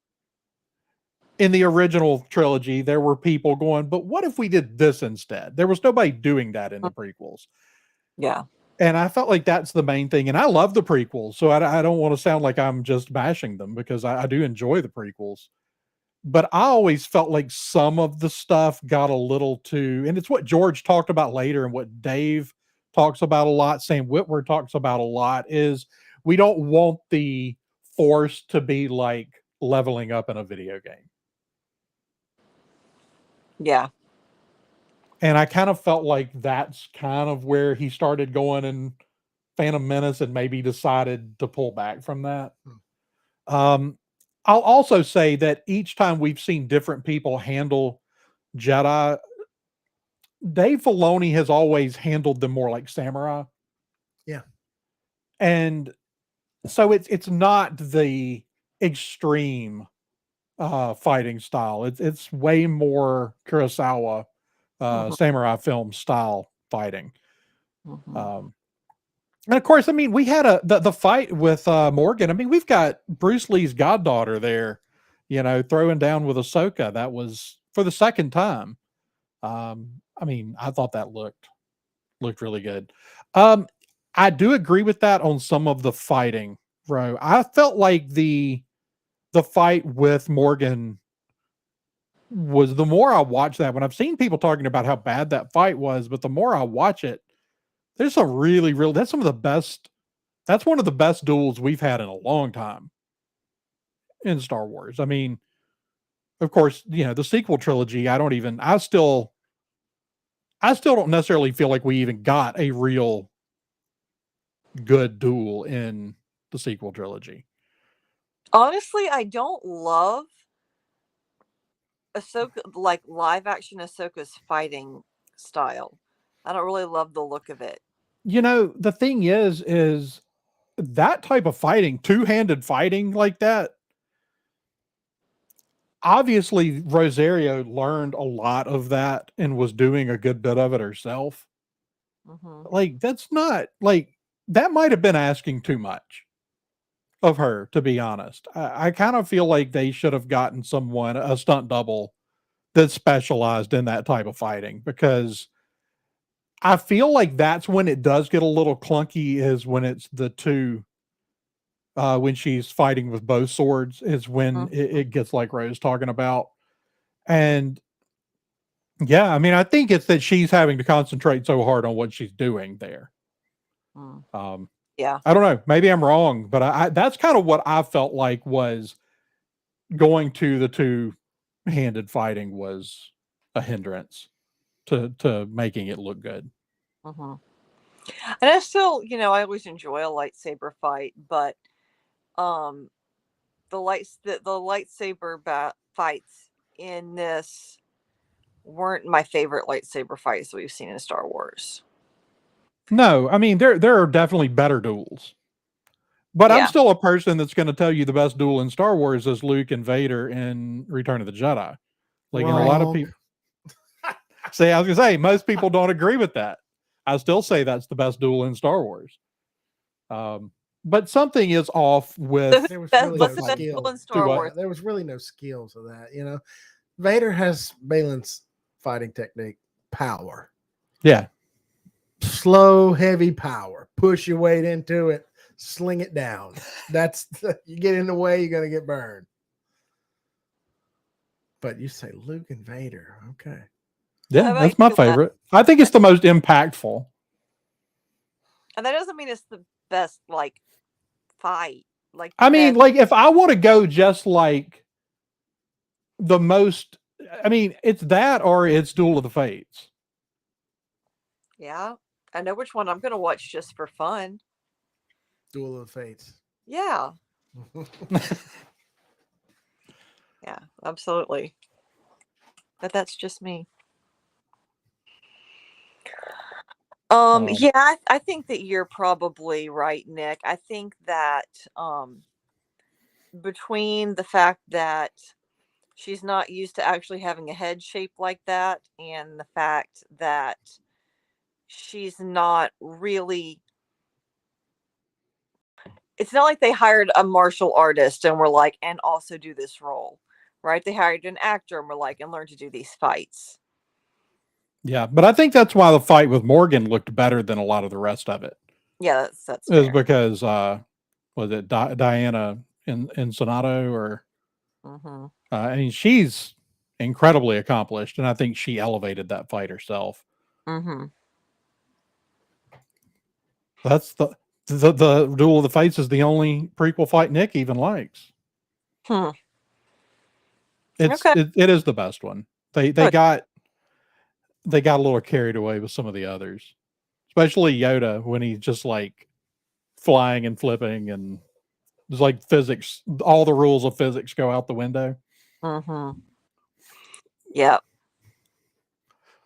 In the original trilogy, there were people going, but what if we did this instead? There was nobody doing that in the prequels. Yeah. And I felt like that's the main thing. And I love the prequels. So I don't want to sound like I'm just bashing them because I do enjoy the prequels. But I always felt like some of the stuff got a little too, and it's what George talked about later and what Dave talks about a lot, Sam Witwer talks about a lot, is we don't want the Force to be like leveling up in a video game. Yeah. And I kind of felt like that's kind of where he started going in Phantom Menace and maybe decided to pull back from that. I'll also say that each time we've seen different people handle Jedi, Dave Filoni has always handled them more like samurai. Yeah. And so it's not the extreme fighting style. It's way more Kurosawa samurai film style fighting. And of course, I mean, we had the fight with Morgan. I mean, we've got Bruce Lee's goddaughter there, throwing down with Ahsoka. That was for the second time. I mean, I thought that looked really good. I do agree with that on some of the fighting, bro. I felt like the fight with Morgan was, the more I watch that, when I've seen people talking about how bad that fight was, but the more I watch it, there's some that's one of the best duels we've had in a long time in Star Wars. I mean, of course, the sequel trilogy, I still don't necessarily feel like we even got a real good duel in the sequel trilogy. Honestly, I don't love Ahsoka, like live action Ahsoka's fighting style. I don't really love the look of it. The thing is that type of fighting, two-handed fighting like that, obviously Rosario learned a lot of that and was doing a good bit of it herself. Like, that's not like, that might have been asking too much of her, to be honest. I kind of feel like they should have gotten someone, a stunt double that specialized in that type of fighting, because I feel like that's when it does get a little clunky, is when it's the two, when she's fighting with both swords, is when it gets like Rose talking about. And yeah, I mean, I think it's that she's having to concentrate so hard on what she's doing there. Mm. Yeah. I don't know. Maybe I'm wrong, but that's kind of what I felt like was going to the two-handed fighting was a hindrance to making it look good. Hmm. And I still, I always enjoy a lightsaber fight, but um, the lightsaber fights in this weren't my favorite lightsaber fights that we've seen in Star Wars. No, I mean there are definitely better duels. But I'm Yeah. still a person that's going to tell you the best duel in Star Wars is Luke and Vader in Return of the Jedi. Like, and a lot of Wrong. people say, I was going to say, most people don't agree with that. I still say that's the best duel in Star Wars. But something is off with There was What's really the no best skill. duel in Star what? Wars? There was really no skill to that. Vader has Balin's fighting technique, power, Yeah. slow, heavy power. Push your weight into it, sling it down. You get in the way, you're gonna get burned. But you say Luke and Vader, okay. Yeah, How about that's my you, Matt? favorite. I think it's the most impactful. And that doesn't mean it's the best fight. Like the I mean, best. like if I want to go just like the most, I mean, it's that or it's Duel of the Fates. Yeah. I know which one I'm gonna watch just for fun. Duel of the Fates. Yeah. Yeah, absolutely. But that's just me. Yeah, I think that you're probably right, Nick. I think that between the fact that she's not used to actually having a head shape like that and the fact that she's not really, it's not like they hired a martial artist and were like, and also do this role, right? They hired an actor and were like, and learn to do these fights. Yeah, but I think that's why the fight with Morgan looked better than a lot of the rest of it. Yeah, that's Is fair. because was it Diana in Sonato or Mm-hmm. I mean she's incredibly accomplished and I think she elevated that fight herself. Mm-hmm. That's the Duel of the Fates is the only prequel fight Nick even likes. Hmm. It's Okay. it is the best one. They Good. got a little carried away with some of the others, especially Yoda when he's just like flying and flipping and it's like physics. All the rules of physics go out the window. Mm-hmm. Yeah.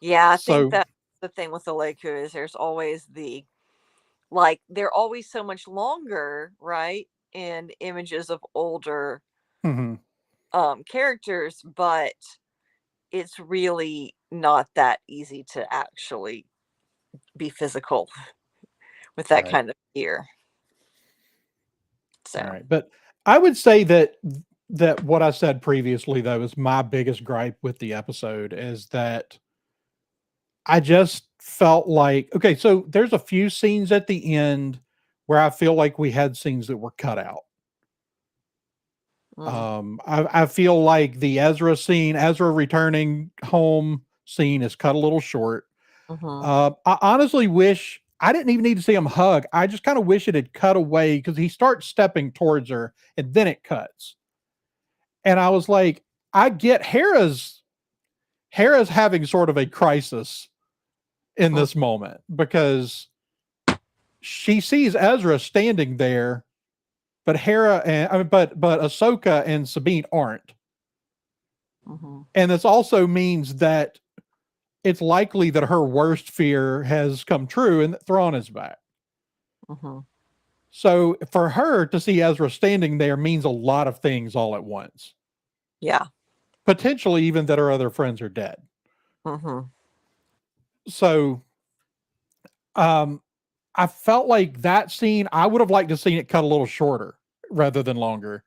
Yeah, I think So that's the thing with the Leku is there's always they're always so much longer, right? In images of older mhm. characters, but it's really not that easy to actually be physical with that Right. kind of gear. So All right. But I would say that what I said previously though is my biggest gripe with the episode is that I just felt like okay, so there's a few scenes at the end where I feel like we had scenes that were cut out. I feel like the Ezra returning home scene is cut a little short. mm-hmm. I honestly wish I didn't even need to see him hug. I just kind of wish it had cut away because he starts stepping towards her and then it cuts. And I was like, I get Hera's having sort of a crisis in this moment because she sees Ezra standing there, but Hera and I mean, but Ahsoka and Sabine aren't. Mm-hmm. And this also means that it's likely that her worst fear has come true and that Thrawn is back. Mm-hmm. So for her to see Ezra standing there means a lot of things all at once. Yeah. Potentially even that her other friends are dead. Mm-hmm. So I felt like that scene, I would have liked to seen it cut a little shorter rather than longer.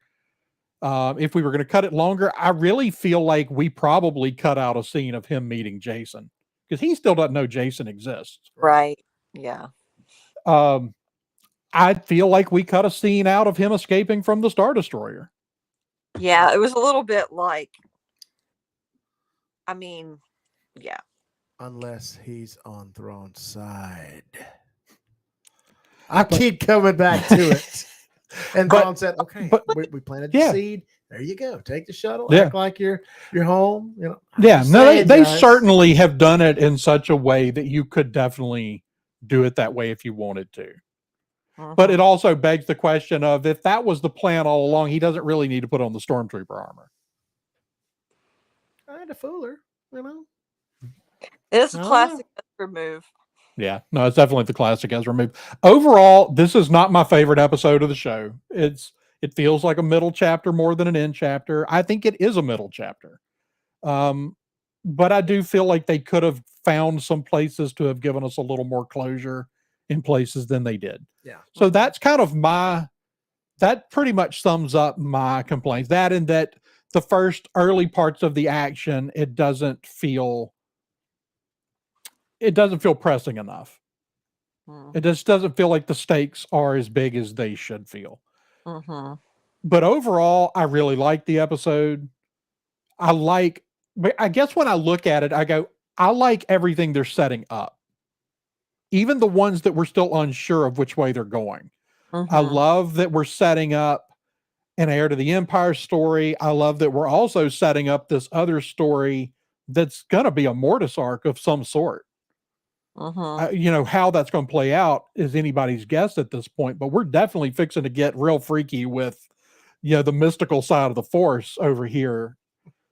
If we were going to cut it longer, I really feel like we probably cut out a scene of him meeting Jason because he still doesn't know Jason exists. Right. Yeah. I feel like we cut a scene out of him escaping from the Star Destroyer. Yeah, it was a little bit yeah. Unless he's on Thrawn's side. I keep coming back to it. And But- Thrawn said, "Okay, but- we planted the yeah. seed. There you go. Take the shuttle. Yeah. Act like you're home. You know." I'm Yeah, just no, saying, they guys. certainly have done it in such a way that you could definitely do it that way if you wanted to. But it also begs the question of if that was the plan all along, he doesn't really need to put on the stormtrooper armor. I had to fool her. You know. It's a I don't classic Ezra move. Yeah, no, it's definitely the classic Ezra move. Overall, this is not my favorite episode of the show. It feels like a middle chapter more than an end chapter. I think it is a middle chapter. But I do feel like they could have found some places to have given us a little more closure in places than they did. Yeah. So that's kind of that pretty much sums up my complaints. That and that the first early parts of the action, it doesn't feel pressing enough. It just doesn't feel like the stakes are as big as they should feel. But overall, I really like the episode. But I guess when I look at it, I go, I like everything they're setting up. Even the ones that we're still unsure of which way they're going. I love that we're setting up an Heir to the Empire story. I love that we're also setting up this other story that's going to be a Mortis arc of some sort. How that's going to play out is anybody's guess at this point, but we're definitely fixing to get real freaky with, the mystical side of the Force over here.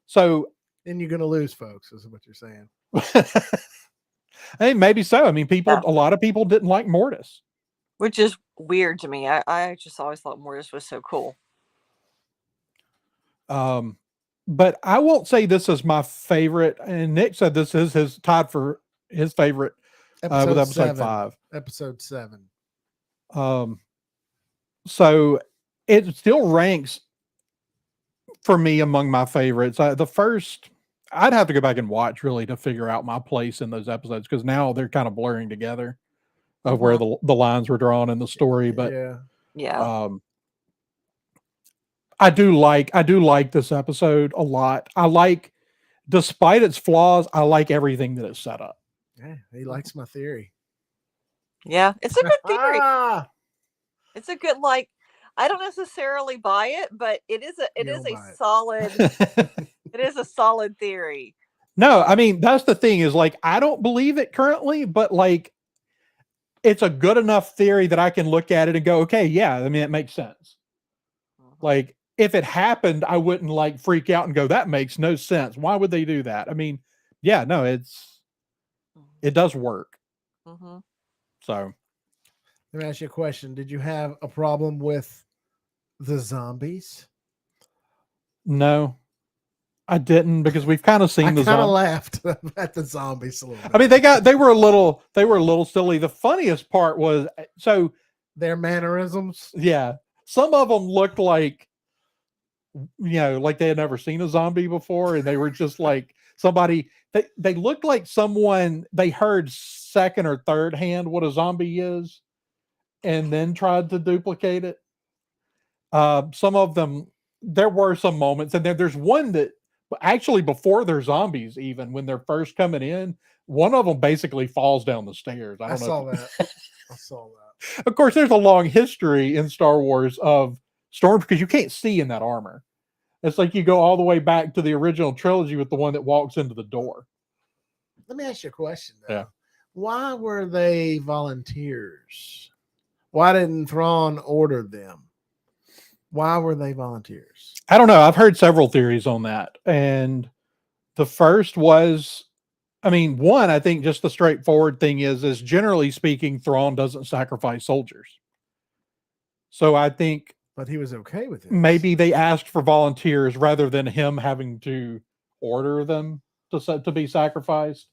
So, and you're going to lose, folks, is what you're saying. Hey, maybe so. I mean, a lot of people didn't like Mortis, which is weird to me. I just always thought Mortis was so cool. But I won't say this is my favorite. And Nick said this is his tied for his favorite with episode 5. Episode 7. So it still ranks for me among my favorites. The first, I'd have to go back and watch really to figure out my place in those episodes because now they're kind of blurring together of where the lines were drawn in the story. But yeah. I do like this episode a lot. Despite its flaws, I like everything that it's set up. Yeah, he likes my theory. Yeah, it's a good theory. It's a good, I don't necessarily buy it, but it is a solid it is a solid theory. No, I mean, that's the thing is I don't believe it currently, but it's a good enough theory that I can look at it and go, okay, yeah, I mean, it makes sense. If it happened, I wouldn't freak out and go, that makes no sense. Why would they do that? I mean, yeah, no, it does work. So let me ask you a question. Did you have a problem with the zombies? No, I didn't, because we've kind of seen I the kind of zombies. laughed at the zombies a little bit. I mean, they were a little silly. The funniest part was, so their mannerisms. Yeah. Some of them looked like they had never seen a zombie before. And they were just somebody, they looked like someone, they heard second or third hand what a zombie is and then tried to duplicate it. Some of them, there were some moments, and there's one that actually before they're zombies, even when they're first coming in, one of them basically falls down the stairs. I saw that. Of course, there's a long history in Star Wars of storms because you can't see in that armor. It's you go all the way back to the original trilogy with the one that walks into the door. Let me ask you a question, though. Yeah. Why were they volunteers? Why didn't Thrawn order them? Why were they volunteers? I don't know. I've heard several theories on that. And the first was, one, I think just the straightforward thing is generally speaking, Thrawn doesn't sacrifice soldiers. So I think, but he was okay with it. Maybe they asked for volunteers rather than him having to order them to be sacrificed.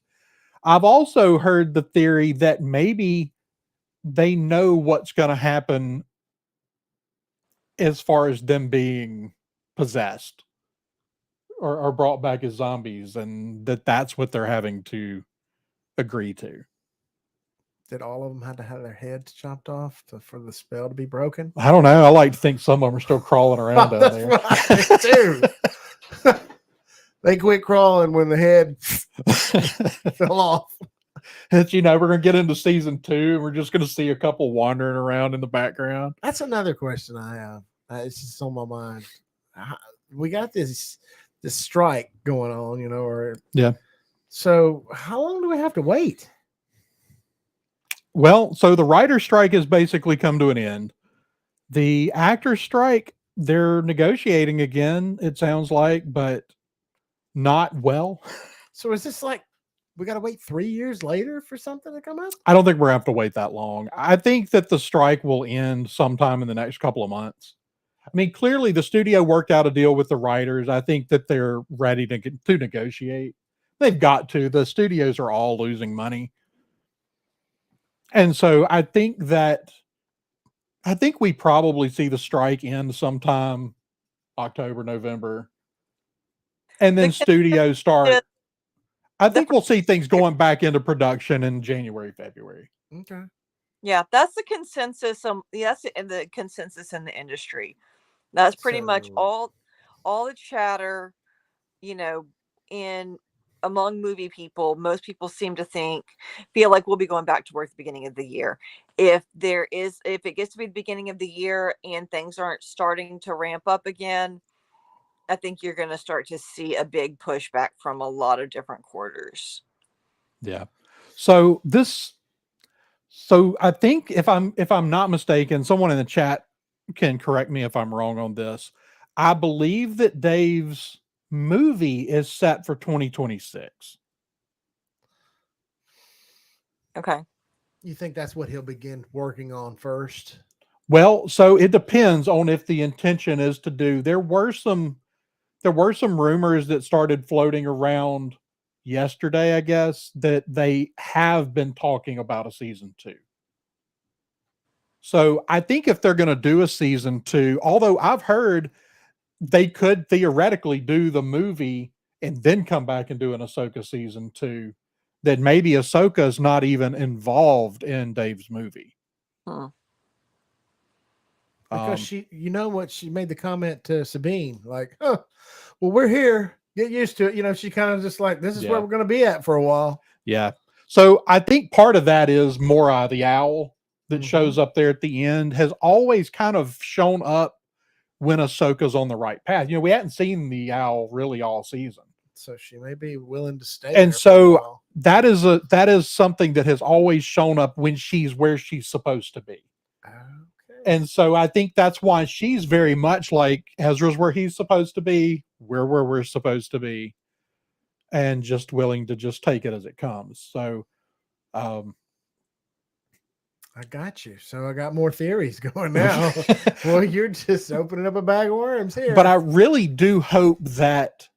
I've also heard the theory that maybe they know what's going to happen as far as them being possessed or brought back as zombies, and that's what they're having to agree to. Did all of them have to have their heads chopped off for the spell to be broken? I don't know. I like to think some of them are still crawling around down there. What I think too. They quit crawling when the head fell off. It's, we're going to get into season 2 and we're just going to see a couple wandering around in the background. That's another question I have. It's just on my mind. We got this strike going on, or Yeah. So how long do we have to wait? Well, so the writer's strike has basically come to an end. The actor strike, they're negotiating again, it sounds like, but not well. So is this like we got to wait 3 years later for something to come up? I don't think we're going to have to wait that long. I think that the strike will end sometime in the next couple of months. I mean, clearly the studio worked out a deal with the writers. I think that they're ready to negotiate. They've got to. The studios are all losing money. And so I think we probably see the strike end sometime October, November. And then studios start. I think we'll see things going back into production in January, February. Okay. Yeah, that's the consensus. That's the consensus in the industry. That's pretty much all the chatter, in among movie people. Most people seem to feel like we'll be going back to work at the beginning of the year. If it gets to be the beginning of the year and things aren't starting to ramp up again, I think you're going to start to see a big pushback from a lot of different quarters. Yeah. So I think if I'm not mistaken, someone in the chat can correct me if I'm wrong on this. I believe that Dave's movie is set for 2026. Okay. You think that's what he'll begin working on first? Well, so it depends on if the intention is to do. There were some rumors that started floating around yesterday, I guess, that they have been talking about a season 2. So I think if they're going to do a season 2, although I've heard they could theoretically do the movie and then come back and do an Ahsoka season 2, that maybe Ahsoka is not even involved in Dave's movie. Huh. Because she made the comment to Sabine, like, well, we're here. Get used to it. She kind of just like, this is where we're going to be at for a while. Yeah. So I think part of that is Mora the owl that shows up there at the end has always kind of shown up when Ahsoka's on the right path. We hadn't seen the owl really all season. So she may be willing to stay. And so that is something that has always shown up when she's where she's supposed to be. Okay. And so I think that's why she's very much like Ezra's where he's supposed to be, where we're supposed to be, and just willing to just take it as it comes. So I got you. So I got more theories going now. Well, you're just opening up a bag of worms here. But I really do hope that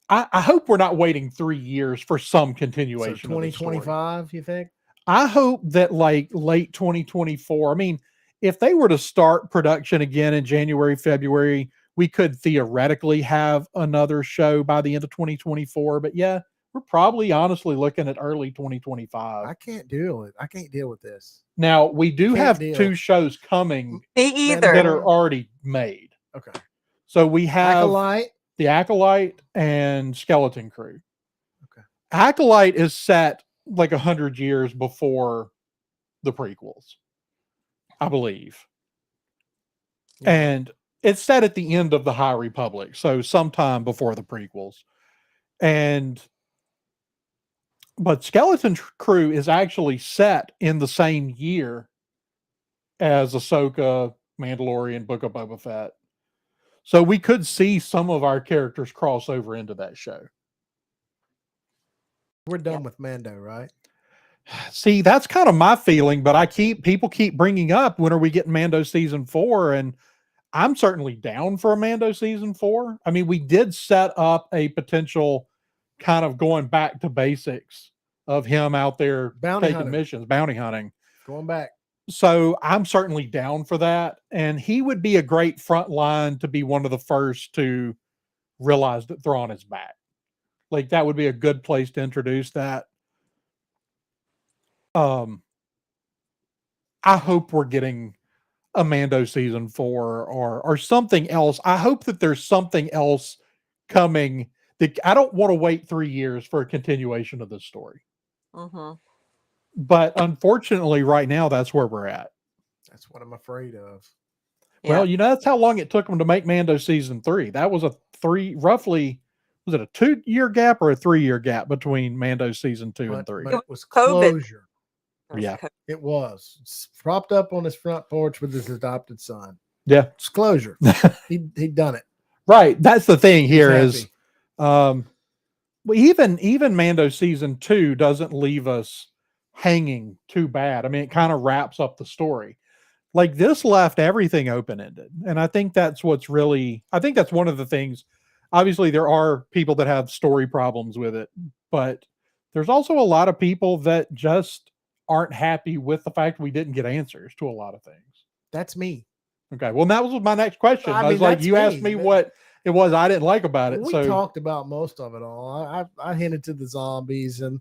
I hope we're not waiting 3 years for some continuation. So 2025, you think? I hope that like late 2024. I mean, if they were to start production again in January, February, we could theoretically have another show by the end of 2024. But yeah, we're probably honestly looking at early 2025. I can't deal with this. Now, we do have 2 shows coming that are already made. Okay. So we have The Acolyte and Skeleton Crew. Okay. Acolyte is set like 100 years before the prequels, I believe. Yeah. And it's set at the end of the High Republic, so sometime before the prequels. But Skeleton Crew is actually set in the same year as Ahsoka, Mandalorian, Book of Boba Fett. So we could see some of our characters cross over into that show. We're done with Mando, right? See, that's kind of my feeling, but people keep bringing up, when are we getting Mando season 4? And I'm certainly down for a Mando season 4. I mean, we did set up a potential kind of going back to basics of him out there taking missions, bounty hunting. Going back. So I'm certainly down for that. And he would be a great front line to be one of the first to realize that Thrawn is back. Like, that would be a good place to introduce that. I hope we're getting a Mando season 4 or something else. I hope that there's something else coming. I don't want to wait 3 years for a continuation of this story. Mm-hmm. But unfortunately, right now, that's where we're at. That's what I'm afraid of. Well, Yeah. that's how long it took them to make Mando season 3. That was roughly, was it a 2-year gap or a 3-year gap between Mando season 2 and 3? But It it was COVID. closure. It was Yeah. It was. It's propped up on his front porch with his adopted son. Yeah. It's closure. He'd done it. Right. That's the thing He's here is, happy. well, even Mando season 2 doesn't leave us hanging too bad. I mean, it kind of wraps up the story. Like this left everything open ended. And I think that's what's really, I think that's one of the things. Obviously, there are people that have story problems with it, but there's also a lot of people that just aren't happy with the fact we didn't get answers to a lot of things. That's me. Okay. Well, that was my next question. I I was mean, like, that's you asked me. me what it was I didn't like about it. We So talked about most of it all. I hinted to the zombies and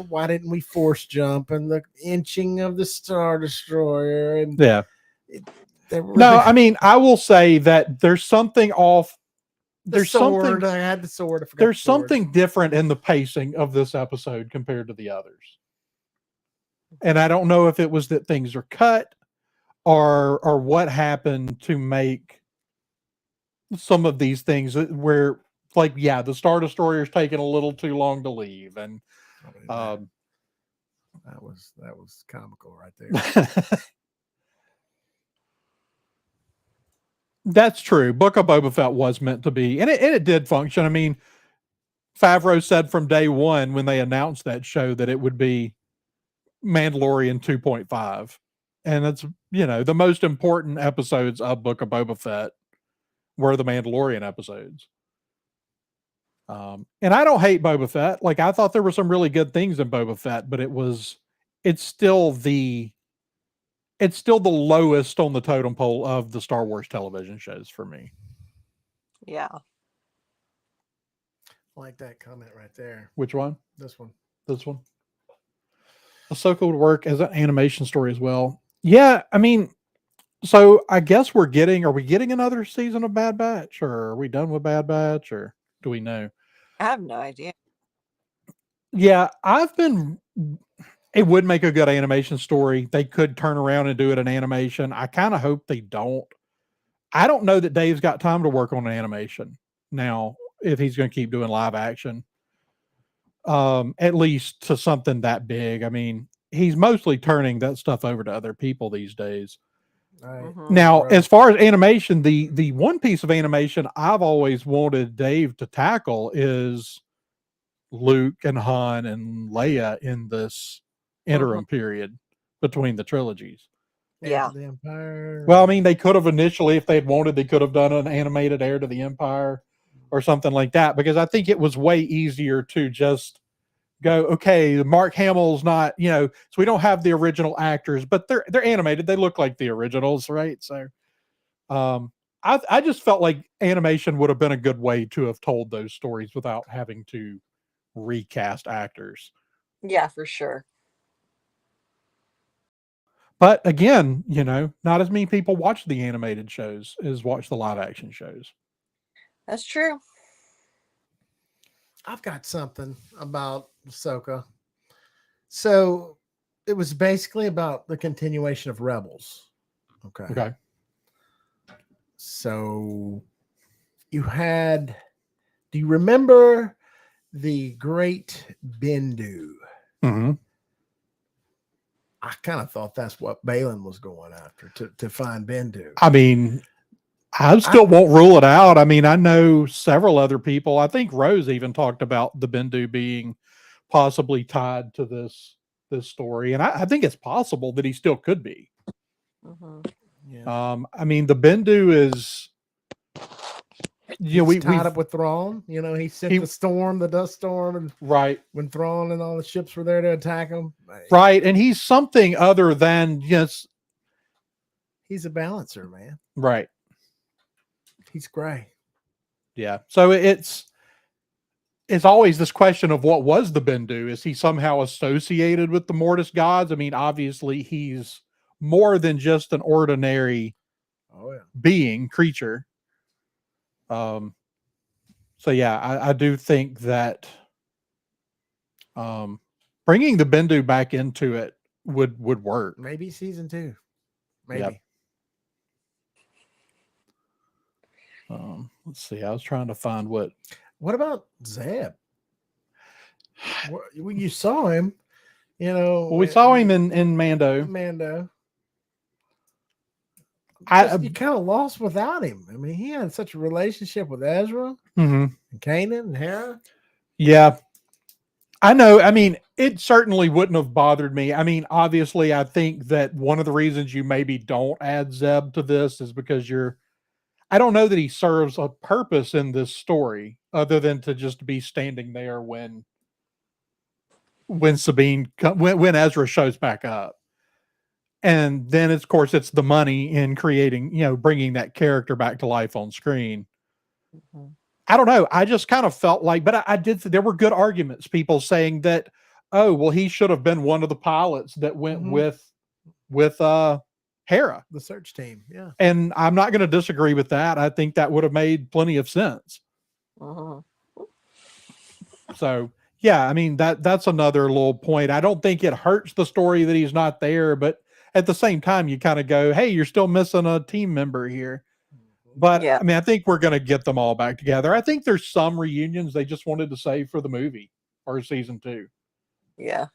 why didn't we force jump and the inching of the Star Destroyer and yeah. they were No, I mean, I will say that there's something off. the There's sword. something. I had the sword. I forgot There's the sword. something different in the pacing of this episode compared to the others. And I don't know if it was that things are cut or what happened to make some of these things where, like, yeah, the Star Destroyer's taking a little too long to leave, and I mean, that was comical right there. That's true. Book of Boba Fett was meant to be, and it did function. I mean, Favreau said from day one when they announced that show that it would be Mandalorian 2.5. And it's, the most important episodes of Book of Boba Fett were the Mandalorian episodes. And I don't hate Boba Fett. Like, I thought there were some really good things in Boba Fett, but it's still the lowest on the totem pole of the Star Wars television shows for me. Yeah. I like that comment right there. Which one? This one. This one. Ahsoka would work as an animation story as well. Yeah, I mean, so I guess are we getting another season of Bad Batch, or are we done with Bad Batch, or do we know? I have no idea. Yeah, it would make a good animation story. They could turn around and do it in animation. I kind of hope they don't. I don't know that Dave's got time to work on an animation now if he's going to keep doing live action. At least to something that big. I mean, he's mostly turning that stuff over to other people these days. Right. Now, Right. as far as animation, the one piece of animation I've always wanted Dave to tackle is Luke and Han and Leia in this interim period between the trilogies. Heir to the Empire. Well, I mean, they could have initially, if they'd wanted, they could have done an animated Heir to the Empire or something like that, because I think it was way easier to just go, okay, Mark Hamill's not, so we don't have the original actors, but they're animated. They look like the originals, right? So I just felt like animation would have been a good way to have told those stories without having to recast actors. Yeah, for sure. But again, not as many people watch the animated shows as watch the live action shows. That's true. I've got something about Ahsoka. So it was basically about the continuation of Rebels. Okay. So do you remember the Great Bendu? Mm-hmm. I kind of thought that's what Balin was going after, to find Bendu. I mean, I still won't rule it out. I mean, I know several other people. I think Rose even talked about the Bendu being possibly tied to this story, and I think it's possible that he still could be. Mm-hmm. Yeah. I mean, the Bendu is, he's tied up with Thrawn. He sent the storm, the dust storm, and right when Thrawn and all the ships were there to attack him. Right, and he's something other than he's a balancer, man. Right. He's gray. Yeah. So it's always this question of what was the Bendu? Is he somehow associated with the Mortis gods? I mean, obviously he's more than just an ordinary creature. So yeah, I do think that bringing the Bendu back into it would work. Maybe season 2. Maybe. Yep. Let's see. I was trying to find what. What about Zeb? When you saw him, you know. Well, we saw him in Mando. Mando. I You kind of lost without him. I mean, he had such a relationship with Ezra and Kanan and Hera. Yeah. I know. I mean, it certainly wouldn't have bothered me. I mean, obviously, I think that one of the reasons you maybe don't add Zeb to this is because I don't know that he serves a purpose in this story other than to just be standing there when when Ezra shows back up. And then, of course, it's the money in creating, bringing that character back to life on screen. Mhm. I don't know. I just kind of felt like, but I did. There were good arguments. People saying that, oh, well, he should have been one of the pilots that went with Hera, The search team. Yeah. and I'm not going to disagree with that. I think that would have made plenty of sense. Mhm. So, yeah, I mean that's another little point. I don't think it hurts the story that he's not there, but at the same time, you kind of go, hey, you're still missing a team member here. But Yeah. I mean, I think we're going to get them all back together. I think there's some reunions they just wanted to save for the movie or season 2. Yeah.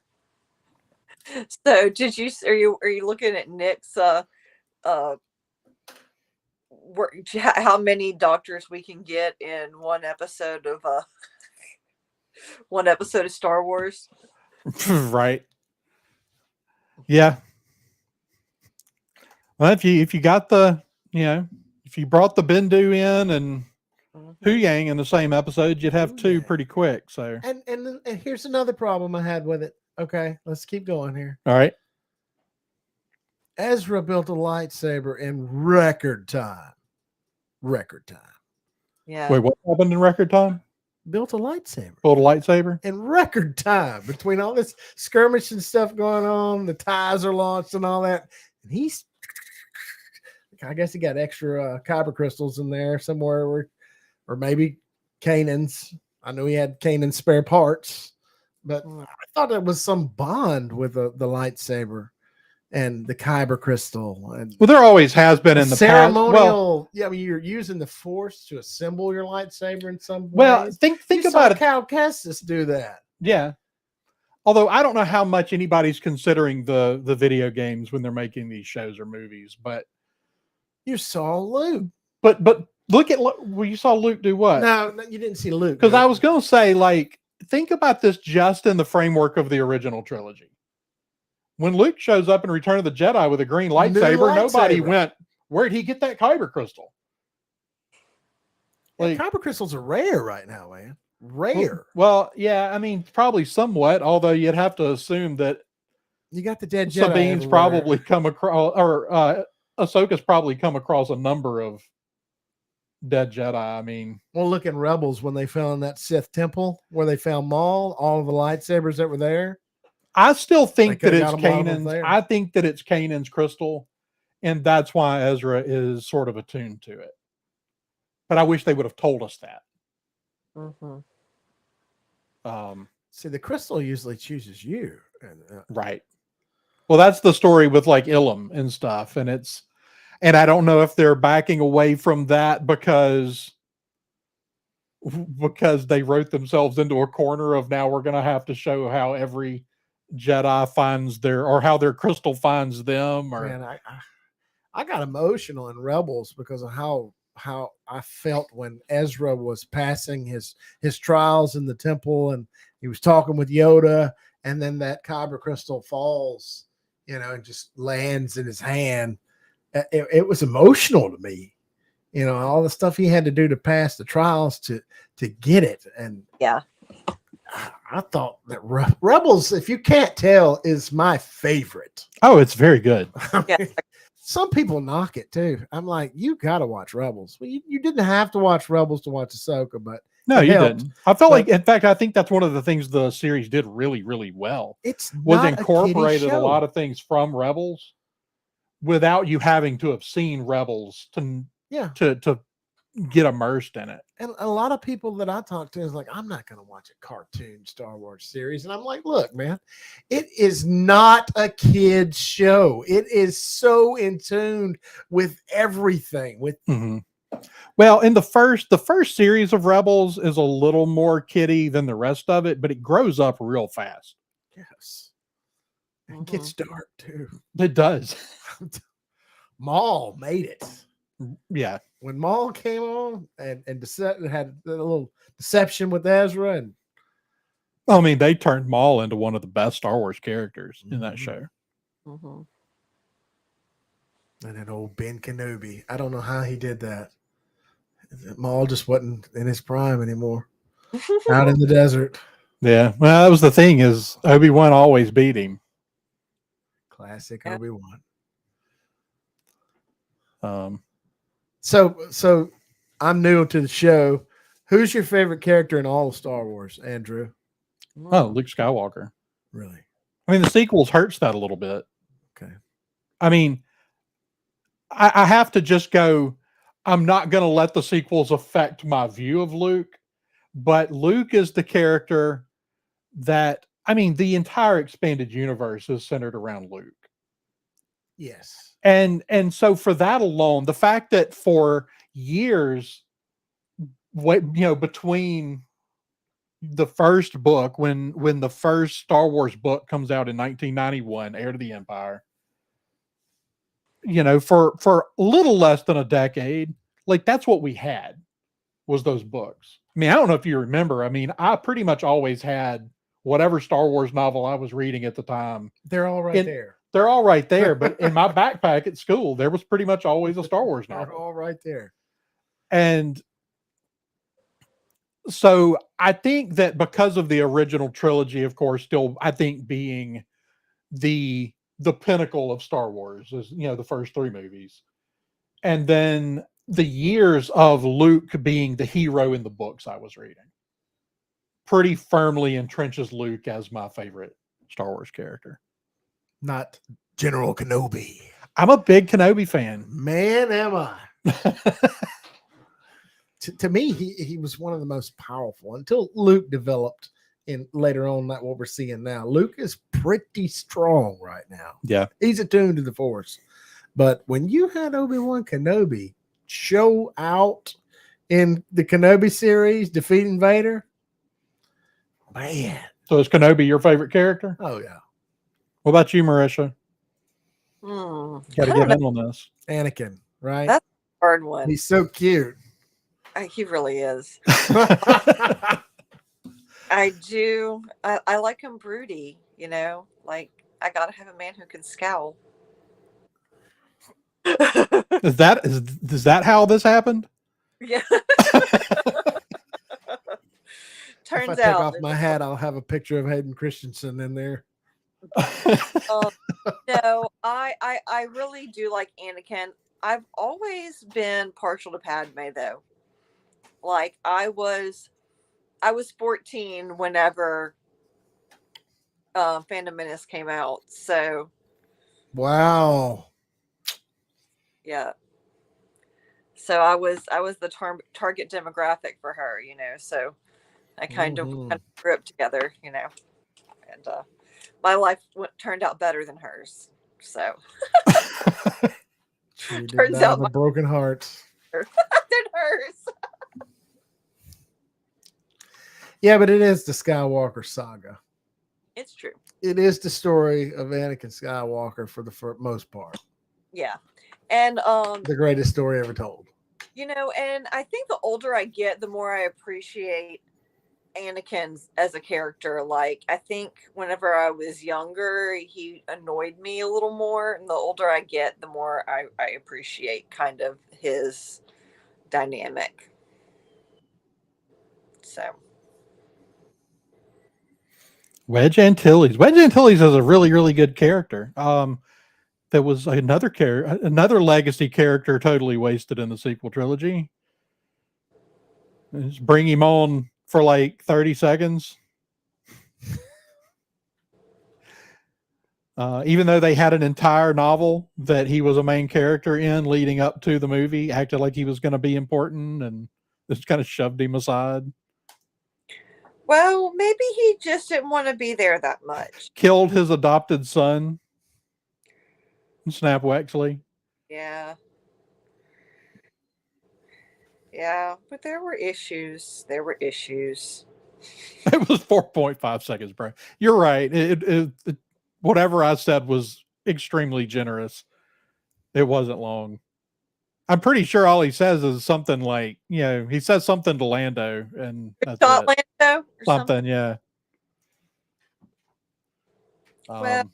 So are you looking at Nick's how many doctors we can get in one episode of Star Wars? Right. Yeah. Well, if you got if you brought the Bendu in and Mhm. Huyang in the same episode, you'd have 2 Huyang. pretty quick. So, And here's another problem I had with it. Okay, let's keep going here. all right. Ezra built a lightsaber in record time. Record time. Yeah. Wait, what happened in record time? Built a lightsaber Pulled a lightsaber? in record time between all this skirmish and stuff going on. The ties are launched and all that. And I guess he got extra kyber crystals in there somewhere, or maybe Kanan's. I know he had Kanan's spare parts, but I thought it was some bond with the lightsaber and the kyber crystal. And Well, there always has been in the ceremonial. past. Well, Yeah, I mean, you're using the Force to assemble your lightsaber in some well, ways. think You about saw it. Cal Kestis do that. Yeah. Although I don't know how much anybody's considering the video games when they're making these shows or movies, but You saw Luke. but look at well, you saw Luke do what? No, you didn't see Luke. Because I was going to say, like, think about this just in the framework of the original trilogy. When Luke shows up in Return of the Jedi with a green lightsaber, nobody lightsaber. went, where'd he get that kyber crystal? Like, kyber crystals are rare right now, man. Rare. well, yeah, I mean, probably somewhat, although you'd have to assume that You got the dead Jedi. Sabine's everywhere. probably come across, or Ahsoka's probably come across a number of dead Jedi. I mean, Well, look in Rebels when they found that Sith temple where they found Maul, all of the lightsabers that were there. I still think They that could've it's got 'em all Kanan's. there. I think that it's Kanan's crystal, and that's why Ezra is sort of attuned to it. But I wish they would have told us that. Mhm. See, the crystal usually chooses you. Right. Well, that's the story with like Ilum and stuff, and I don't know if they're backing away from that because they wrote themselves into a corner of now we're going to have to show how every Jedi finds how their crystal finds them, or Man, I got emotional in Rebels because of how I felt when Ezra was passing his trials in the temple and he was talking with Yoda, and then that kyber crystal falls, and just lands in his hand. It was emotional to me, all the stuff he had to do to pass the trials to get it. And Yeah. I thought that Rebels, if you can't tell, is my favorite. oh, it's very good. Yeah. Some people knock it too. I'm like, you got to watch Rebels. Well, you didn't have to watch Rebels to watch Ahsoka, but No, it you helped. didn't. I felt But- like, in fact, I think that's one of the things the series did really, really well. it's Was not incorporated a lot of of things from Rebels without you having to have seen Rebels to yeah. get immersed in it. And a lot of people that I talk to is like, I'm not going to watch a cartoon Star Wars series. And I'm like, look, man, it is not a kid's show. It is so in tune with everything. With Well, in the first series of Rebels is a little more kiddie than the rest of it, but it grows up real fast. yes, it gets dark too. It does. Maul made it. Yeah. When Maul came on and had a little deception with Ezra, and I mean, they turned Maul into one of the best Star Wars characters in that show. and then old Ben Kenobi. I don't know how he did that. Maul just wasn't in his prime anymore. Out in the desert. Yeah. Well, that was the thing, is Obi-Wan always beat him. Classic Obi-Wan. So I'm new to the show. Who's your favorite character in all of Star Wars, Andrew? Oh, Luke Skywalker. Really? I mean, the sequels hurts that a little bit. Okay. I mean, I have to just go, I'm not going to let the sequels affect my view of Luke, but Luke is the character that, I mean, the entire expanded universe is centered around Luke. Yes. And so for that alone, the fact that for years, between the first book, when the first Star Wars book comes out in 1991, Heir to the Empire, for a little less than a decade, like that's what we had, was those books. I mean, I don't know if you remember. I mean, I pretty much always had whatever Star Wars novel I was reading at the time. They're all right there. They're all right there, but in my backpack at school, there was pretty much always a Star Wars novel. They're all right there. And so I think that because of the original trilogy, of course, still, I think, being the pinnacle of Star Wars is, the first three movies. And then the years of Luke being the hero in the books I was reading pretty firmly entrenches Luke as my favorite Star Wars character. Not General Kenobi. I'm a big Kenobi fan. Man, am I. To me, he was one of the most powerful until Luke developed in later on, not what we're seeing now. Luke is pretty strong right now. Yeah. He's attuned to the Force. But when you had Obi-Wan Kenobi show out in the Kenobi series, defeating Vader, man. So is Kenobi your favorite character? Oh, yeah. What about you, Marisha? Got to get in on this. Anakin, right? That's a hard one. He's so cute. He really is. I do. I like him broody, like I gotta have a man who can scowl. Is that how this happened? Yeah. Turns if I take out off my hat, I'll have a picture of Hayden Christensen in there. No, I really do like Anakin. I've always been partial to Padme, though. Like I was 14 whenever Phantom Menace came out. So wow. Yeah. So I was the target demographic for her, so I kind of grew up together, and my life turned out better than hers. So she turns out a broken heart than hers. Yeah, but it is the Skywalker saga. It's true. It is the story of Anakin Skywalker for the most part. Yeah. And the greatest story ever told. And I think the older I get, the more I appreciate Anakin as a character. Like, I think whenever I was younger, he annoyed me a little more. And the older I get, the more I appreciate kind of his dynamic. So. Wedge Antilles. Wedge Antilles is a really, really good character. There was another legacy character totally wasted in the sequel trilogy. Just bring him on for like 30 seconds. Even though they had an entire novel that he was a main character in leading up to the movie, acted like he was going to be important, and just kind of shoved him aside. Well, maybe he just didn't want to be there that much. Killed his adopted son, Snap Wexley. Yeah. Yeah, but there were issues. There were issues. It was 4.5 seconds, bro. You're right. Whatever I said was extremely generous. It wasn't long. I'm pretty sure all he says is something like, he says something to Lando, and that's Shot it. Lando or Something, yeah. Well, it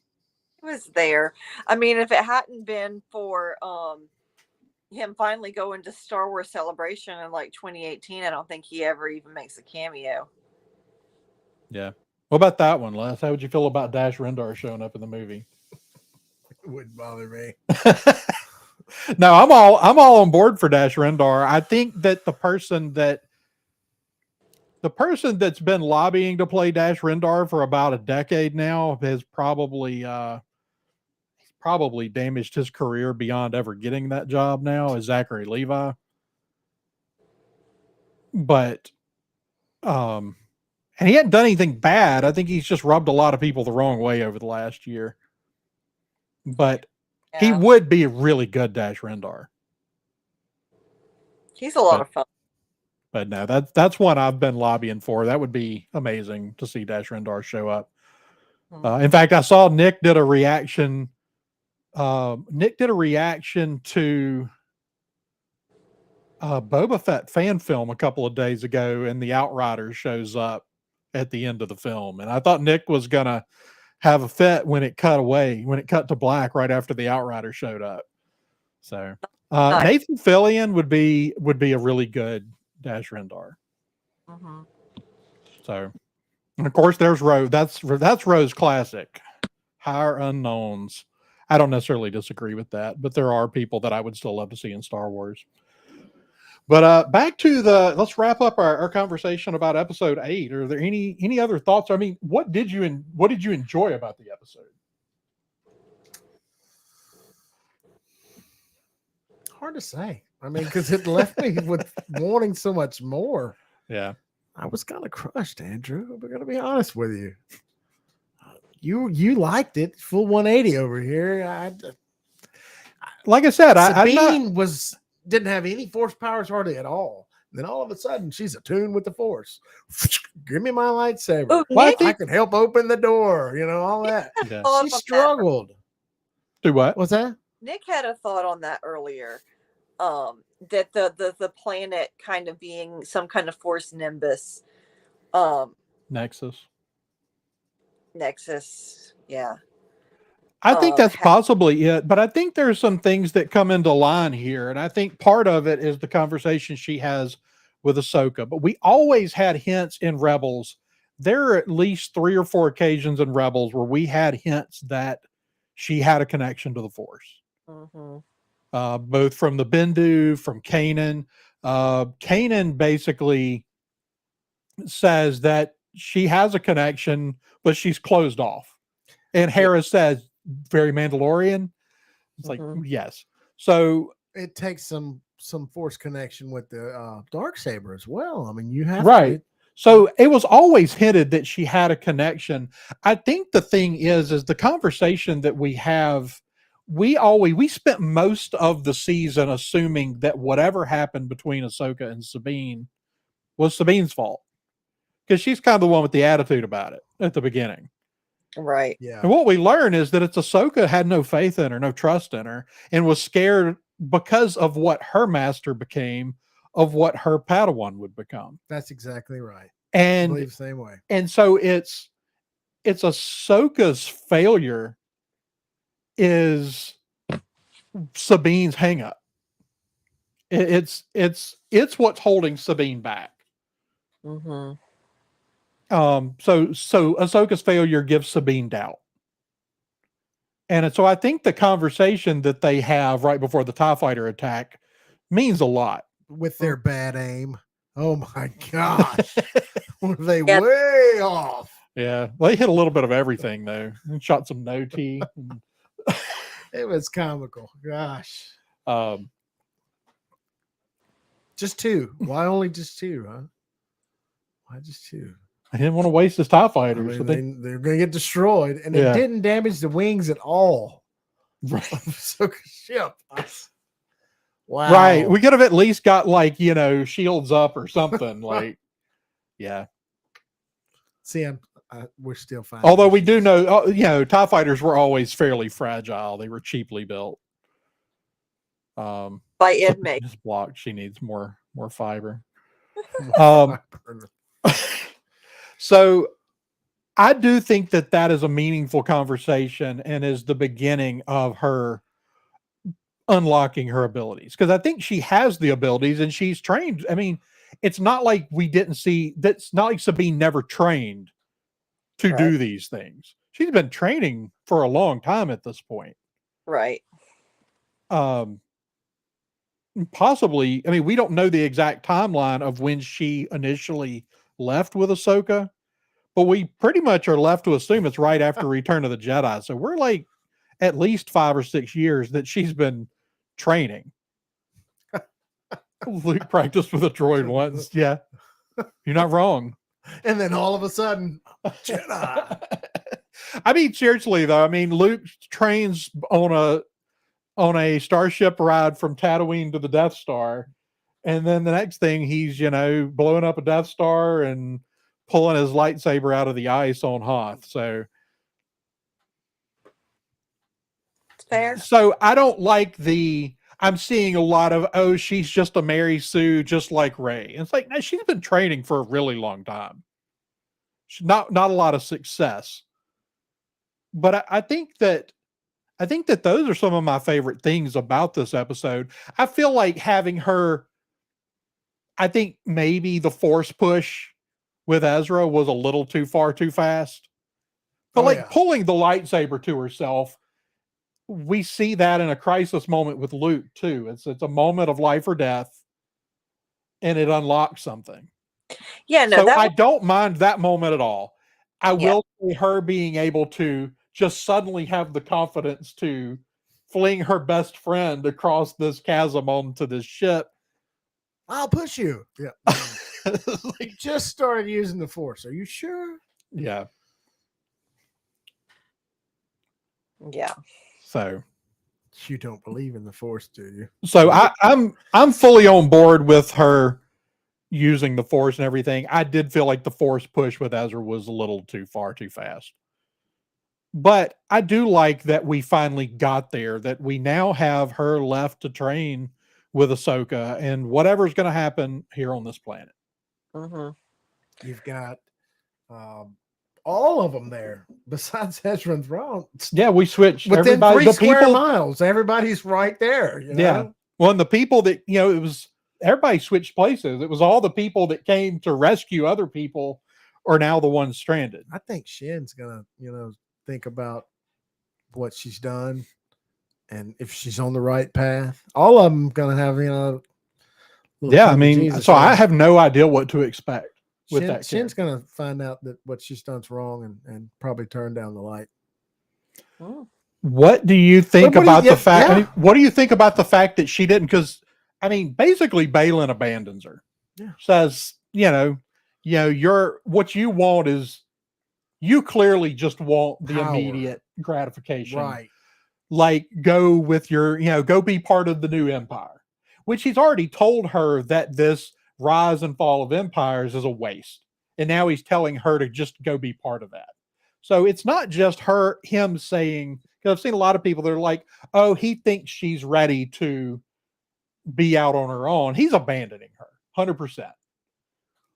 was there. I mean, if it hadn't been for him finally going to Star Wars Celebration in like 2018, I don't think he ever even makes a cameo. Yeah. What about that one, Les? How would you feel about Dash Rendar showing up in the movie? It wouldn't bother me. No, I'm all on board for Dash Rendar. I think that the person that's been lobbying to play Dash Rendar for about a decade now has probably damaged his career beyond ever getting that job now, is Zachary Levi. But and he hadn't done anything bad. I think he's just rubbed a lot of people the wrong way over the last year. But he would be a really good Dash Rendar. He's a lot of fun. But no, that's one I've been lobbying for. That would be amazing to see Dash Rendar show up. In fact, I saw Nick did a reaction. Nick did a reaction to Boba Fett fan film a couple of days ago, and the Outriders shows up at the end of the film. And I thought Nick was gonna have a fit when it cut to black right after the Outriders showed up. So Nice. Nathan Fillion would be a really good Dash Rendar. Mm-hmm. So, and of course, there's Rose. That's Rose classic. Higher Unknowns. I don't necessarily disagree with that, but there are people that I would still love to see in Star Wars. But back to let's wrap up our conversation about episode 8. Are there any other thoughts? I mean, what did you enjoy about the episode? Hard to say. I mean, because it left me with wanting so much more. Yeah. I was kind of crushed, Andrew. I'm going to be honest with you. You liked it, full 180 over here. Like I said, Sabine didn't have any force powers hardly at all. And then all of a sudden, she's attuned with the force. Give me my lightsaber. Ooh, Well, I can help open the door. All that. Yeah. She struggled. Do what? What's that? Nick had a thought on that earlier. That the planet kind of being some kind of force nimbus. Nexus. Yeah. I think that's possibly it, but I think there's some things that come into line here, and I think part of it is the conversation she has with Ahsoka. But we always had hints in Rebels. There are at least 3 or 4 occasions in Rebels where we had hints that she had a connection to the Force. Mm-hmm. Both from the Bendu, from Kanan. Kanan basically says that she has a connection, but she's closed off. And Hera says, very Mandalorian. It's like, yes. So it takes some force connection with the Darksaber as well. I mean, you have right. So it was always hinted that she had a connection. I think the thing is the conversation that we have, we spent most of the season assuming that whatever happened between Ahsoka and Sabine was Sabine's fault, because she's kind of the one with the attitude about it at the beginning. Right. Yeah. And what we learn is that Ahsoka had no faith in her, no trust in her, and was scared because of what her master became, of what her Padawan would become. That's exactly right. And I believe the same way. And so it's Ahsoka's failure is Sabine's hang up. It's what's holding Sabine back. Mm-hmm. So Ahsoka's failure gives Sabine doubt. And so I think the conversation that they have right before the TIE fighter attack means a lot. With their bad aim. Oh my gosh. Were they way off? Yeah. They hit a little bit of everything though. And shot some no-T. It was comical. Gosh. Just 2. Why only just 2, huh? Why just 2? I didn't want to waste his TIE I fighters. mean, they're going to get destroyed, and it Yeah. didn't damage the wings at all Right. of Ahsoka's ship. Wow. Right. We could have at least got like, shields up or something. Like, yeah. See, we're still finding. Although we do issues. know, TIE fighters were always fairly fragile. They were cheaply built. By so Ed May. This block, she needs more fiber. Fiber. So I do think that is a meaningful conversation and is the beginning of her unlocking her abilities, because I think she has the abilities and she's trained. I mean, it's not like we didn't see that's not like Sabine never trained to do these things. She's been training for a long time at this point. Right. Possibly, I mean, we don't know the exact timeline of when she initially left with Ahsoka, but we pretty much are left to assume it's right after Return of the Jedi. So we're like at least 5 or 6 years that she's been training. Luke practiced with a droid once. Yeah. You're not wrong. And then all of a sudden, Jedi. I mean, seriously though, I mean, Luke trains on a starship ride from Tatooine to the Death Star, and then the next thing he's blowing up a Death Star and pulling his lightsaber out of the ice on Hoth. So It's fair. So I don't like I'm seeing a lot of, she's just a Mary Sue, just like Rey. And it's like, no, she's been training for a really long time. Not a lot of success. But I think that those are some of my favorite things about this episode. I feel like having her, I think maybe the Force push with Ezra was a little too far, too fast. But pulling the lightsaber to herself, we see that in a crisis moment with Luke too. It's a moment of life or death, and it unlocks something. Yeah, no, so I don't mind that moment at all. I will say her being able to just suddenly have the confidence to fling her best friend across this chasm onto this ship. I'll push you. Yeah. You just started using the Force. Are you sure? Yeah. Yeah. So you don't believe in the Force, do you? So I'm fully on board with her using the Force and everything. I did feel like the Force push with Ezra was a little too far, too fast. But I do like that we finally got there, that we now have her left to train with Ahsoka and whatever's going to happen here on this planet. Mm-hmm. You've got all of them there besides Ezra and Thrawn. Yeah, we switched. Within 3 square miles, everybody's right there. Yeah. Well, and the people that, it was, everybody switched places. It was all the people that came to rescue other people are now the ones stranded. I think Shin's going to, think about what she's done and if she's on the right path. All of them going to have, yeah, I mean, so I have no idea what to expect with that. Shin's going to find out that what she's done's wrong and probably turn down the light. Oh. What do you think about the fact? Yeah. I mean, what do you think about the fact that she didn't? Because I mean, basically, Baylan abandons her. Yeah. Says, you're what you want is you clearly just want the immediate gratification, right? Like go with your, go be part of the new empire, which he's already told her that this rise and fall of empires is a waste, and now he's telling her to just go be part of that. So it's not just him saying, because I've seen a lot of people that are like, oh, he thinks she's ready to be out on her own. He's abandoning her 100%.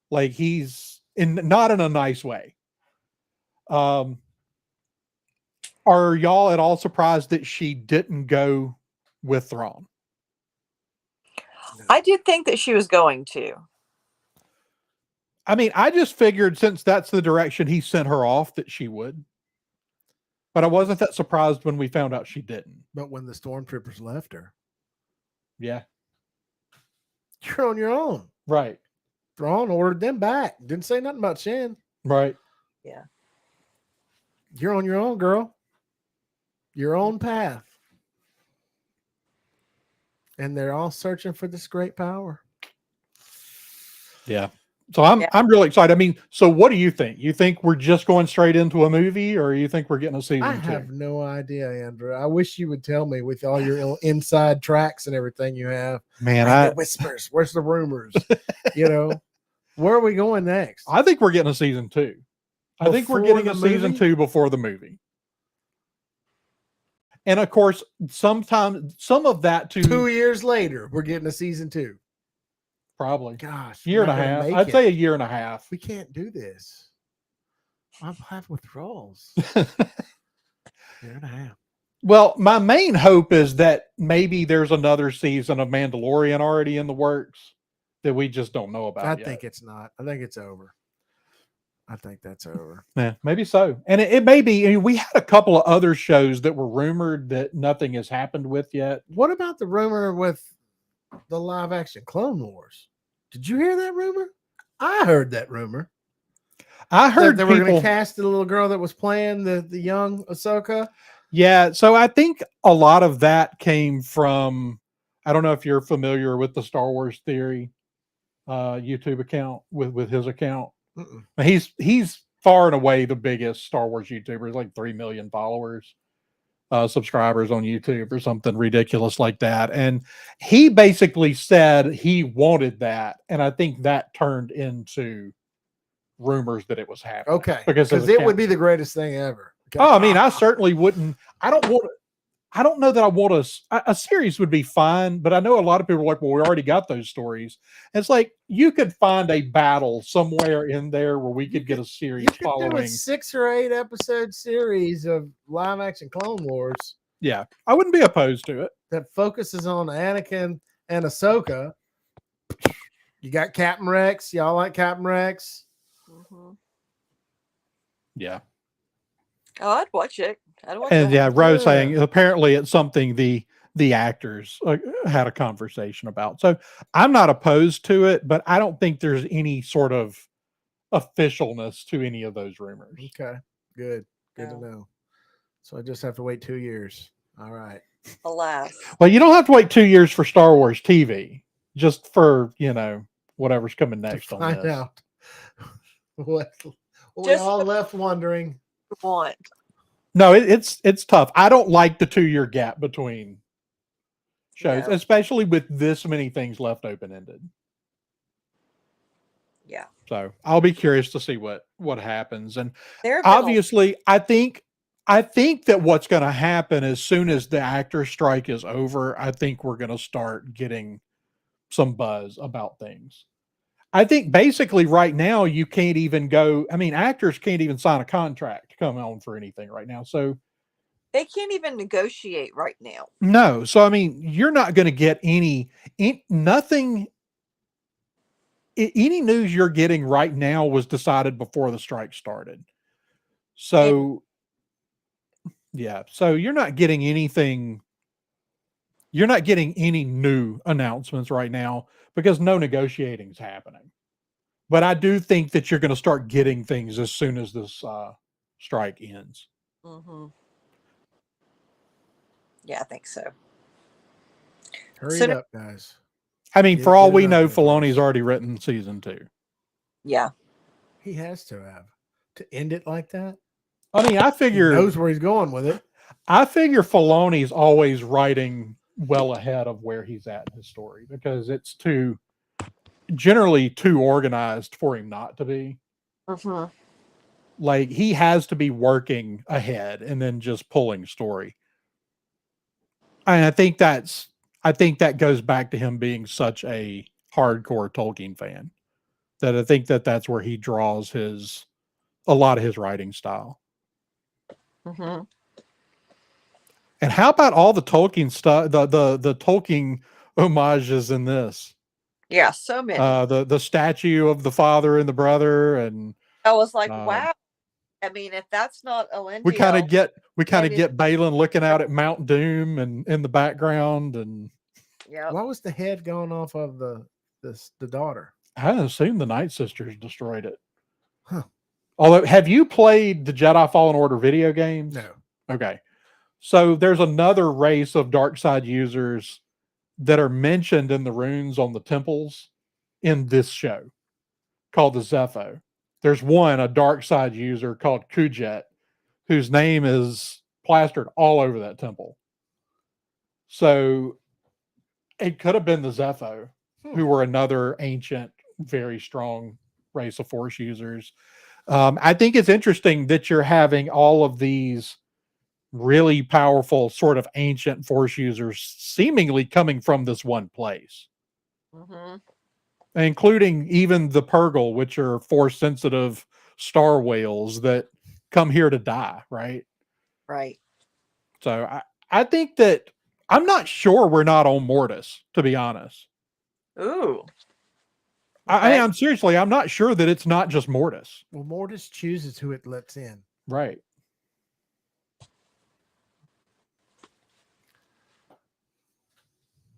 Like he's not in a nice way. Are y'all at all surprised that she didn't go with Thrawn? I did think that she was going to. I mean, I just figured since that's the direction he sent her off that she would. But I wasn't that surprised when we found out she didn't. But when the stormtroopers left her. Yeah. You're on your own. Right. Thrawn ordered them back. Didn't say nothing about Shin. Right. Yeah. You're on your own, girl. Your own path. And they're all searching for this great power. Yeah. So I'm really excited. I mean, so what do you think? You think we're just going straight into a movie, or you think we're getting a season I 2? have no idea, Andrew. I wish you would tell me with all your inside tracks and everything you have. Man, Where's the whispers? Where's the rumors? You know, where are we going next? I think we're getting a season 2. I think we're Before getting a the season movie? 2 before the movie. And of course, sometimes some of that 2 years later, we're getting a season 2. probably Gosh, year we're and a not gonna half. make I'd it. say a year and a half. We can't do this. I'll have withdrawals. Year and a half. Well, my main hope is that maybe there's another season of Mandalorian already in the works that we just don't know about I yet. think it's not. I think it's over. I think that's over. Yeah, maybe so. And it may be. I mean, we had a couple of other shows that were rumored that nothing has happened with yet. What about the rumor with the live action Clone Wars? Did you hear that rumor? I heard that rumor. I heard that they were going people. to cast the little girl that was playing the young Ahsoka. Yeah, so I think a lot of that came from. I don't know if you're familiar with the Star Wars Theory YouTube account with his account. Mm-mm. He's far and away the biggest Star Wars YouTuber. He's like 3 million followers, subscribers on YouTube or something ridiculous like that. And he basically said he wanted that, and I think that turned into rumors that it was happening. Okay, because it would be the greatest thing ever. Oh, I mean, I certainly wouldn't. I don't know that I want a series would be fine, but I know a lot of people are like, well, we already got those stories. And it's like you could find a battle somewhere in there where we could get a series You could do following. a 6 or 8 episode series of live action Clone Wars. Yeah, I wouldn't be opposed to it. That focuses on Anakin and Ahsoka. You got Captain Rex. Y'all like Captain Rex? Mm-hmm. Yeah. Oh, I'd watch it. I'd watch And it. yeah, Rose Yeah. saying apparently it's something the actors had a conversation about. So I'm not opposed to it, but I don't think there's any sort of officialness to any of those rumors. Okay, good No. to know. So I just have to wait 2 years. All right. Alas. Well, you don't have to wait 2 years for Star Wars TV, just for whatever's coming next To on find this. out what we Just all the- left wondering. Want. No, it's tough. I don't like the 2-year gap between shows, No. especially with this many things left open ended. Yeah. So I'll be curious to see what happens. And There have been obviously, I think that what's going to happen as soon as the actor strike is over, I think we're going to start getting some buzz about things. I think basically right now you can't even go. I mean, actors can't even sign a contract to come on for anything right now. So they can't even negotiate right now. no. So I mean, you're not going to get nothing. Any news you're getting right now was decided before the strike started. So yeah, so you're not getting anything. You're not getting any new announcements right now because no negotiating is happening. But I do think that you're going to start getting things as soon as this strike ends. Mm-hmm. Yeah, I think so. Hurry So- it up, guys. I mean, Get- for all get it we out know, there, boys. Filoni's already written season 2. Yeah. He has to have to end it like that. I mean, I He figure knows where he's going with it. Filoni's always writing well ahead of where he's at in his story because it's generally too organized for him not to be. Mm-hmm. Like he has to be working ahead and then just pulling story. And I think that goes back to him being such a hardcore Tolkien fan that I think that's where he draws a lot of his writing style. Mm-hmm. And how about all the Tolkien stuff, the Tolkien homages in this? Yeah, so many. The statue of the father and the brother, and I was like, um, wow. I mean, if that's not Elendil, we kind of get Maybe- Balin looking out at Mount Doom and in the background, and yeah. Why was the head going off of the daughter? I assume the Night Sisters destroyed it. Huh. Although, have you played the Jedi Fallen Order video games? No. Okay. So there's another race of dark side users that are mentioned in the runes on the temples in this show. called the Zepho. There's one, a dark side user called Kujet, whose name is plastered all over that temple. So it could have been the Zepho, who were another ancient, very strong race of Force users. I think it's interesting that you're having all of these really powerful, sort of ancient Force users seemingly coming from this one place, Mhm. including including even the Purgle, which are Force sensitive star whales that come here to die, right? Right. So I think that I'm not sure we're not on Mortis, to be honest. Ooh. I Okay. am seriously, I'm not sure that it's not just Mortis. Well, Mortis chooses who it lets in. Right.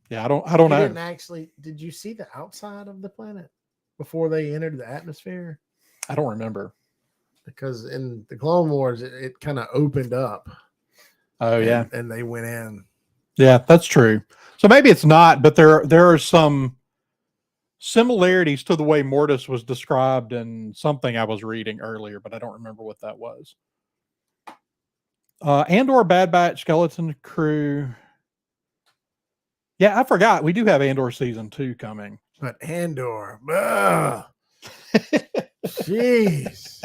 Yeah, I don't You know. didn't actually. Did you see the outside of the planet before they entered the atmosphere? I don't remember. Because in the Clone Wars, it kind of opened up. Oh yeah. and they went in. Yeah, that's true. So maybe it's not, but there are some similarities to the way Mortis was described in something I was reading earlier, but I don't remember what that was. Andor, Bad Batch, Skeleton Crew. Yeah, I forgot. We do have Andor season 2 coming. But Andor, jeez,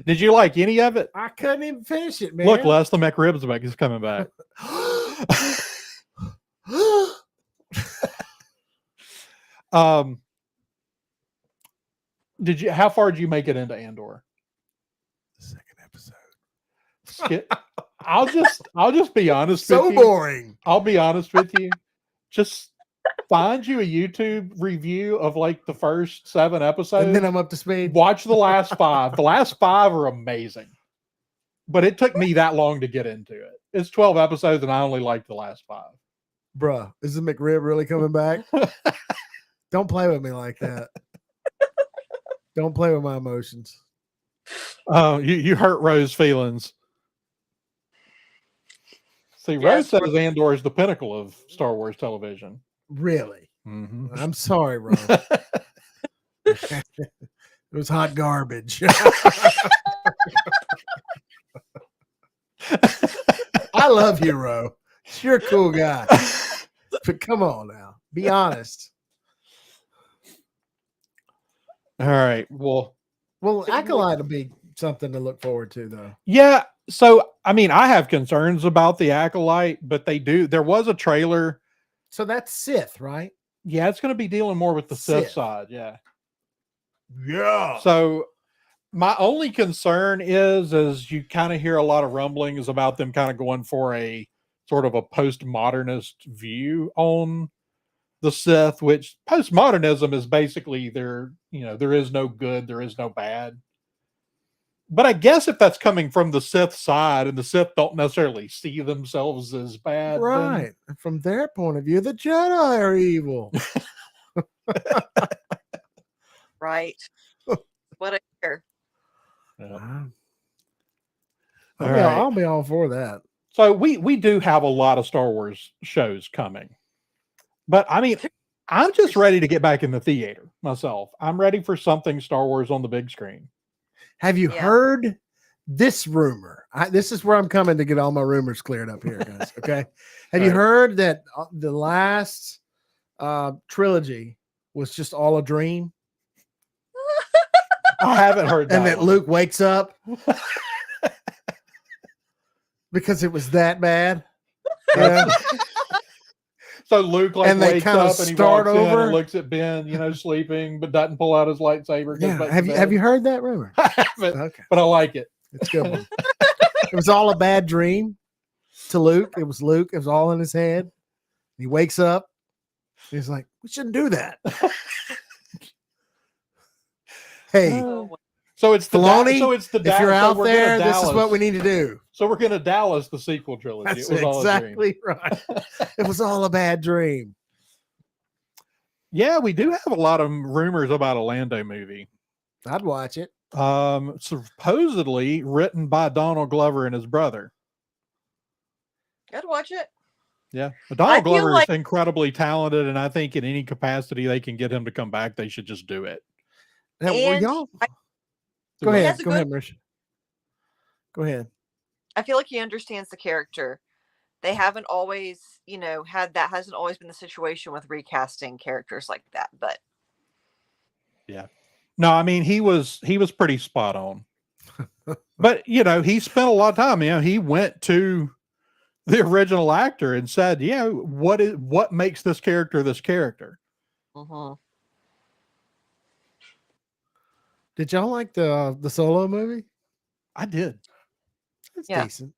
Did you like any of it? I couldn't even finish it, man. Look, Les, the McRibsback is coming back. How far did you make it into Andor? The second episode. I'll just be honest So with you. boring. I'll be honest with you. Just find you a YouTube review of like the first 7 episodes. And then I'm up to speed. Watch the last 5. The last 5 are amazing. But it took me that long to get into it. It's 12 episodes and I only liked the last 5. Bruh, is the McRib really coming back? Don't play with me like that. Don't play with my emotions. Oh, you hurt Rose's feelings. See, Rose Yes, says Andor is the pinnacle of Star Wars television. Really? Mm-hmm. I'm sorry, Ro. It was hot garbage. I love you, Ro. You're a cool guy. But come on now. Be honest. All right. Well, Acolyte will be something to look forward to, though. yeah. So, I mean, I have concerns about the Acolyte, but there was a trailer. So that's Sith, right? Yeah, it's going to be dealing more with the Sith Sith. side. Yeah. Yeah. So, my only concern is you kind of hear a lot of rumblings about them kind of going for a sort of a postmodernist view on the Sith, which postmodernism is basically there is no good, there is no bad. But I guess if that's coming from the Sith side and the Sith don't necessarily see themselves as bad. Right. From their point of view, the Jedi are evil. Right. What I hear. Yeah. I'll be all for that. So we do have a lot of Star Wars shows coming. But I mean, I'm just ready to get back in the theater myself. I'm ready for something Star Wars on the big screen. Have you Yeah. heard this rumor? This is where I'm coming to get all my rumors cleared up here, guys. Okay. Have you Right. heard that the last trilogy was just all a dream? I haven't heard that. And that one. Luke wakes up because it was that bad. Yeah. So Luke And they wakes kinda up and he start walks in over. and looks at Ben, sleeping, but doesn't pull out his lightsaber. goes Yeah. back to Have bed. you heard that rumor? I haven't, Okay. but I like it. It's a good one. It was all a bad dream to Luke. It was Luke. It was all in his head. He wakes up. He's like, we shouldn't do that. Hey, Oh, So it's the Filoni, so it's the if you're out we're gonna there, this is Dallas. what we need to do. So we're gonna Dallas the sequel trilogy. That's it was all a dream. exactly right. It was all a bad dream. Yeah, we do have a lot of rumors about a Lando movie. I'd watch it. Supposedly written by Donald Glover and his brother. I'd watch it. Yeah, but I Donald feel Glover like- is incredibly talented, and I think in any capacity they can get him to come back, they should just do it. Now, And y'all, I- go He ahead. has a Go good- ahead, Marisha. Go ahead. I feel like he understands the character. They haven't always, had that hasn't always been the situation with recasting characters like that. But No, I mean he was pretty spot on. But he spent a lot of time. He went to the original actor and said, what makes this character this character? mhm. Did y'all like the Solo movie? I did. It's Yeah. decent.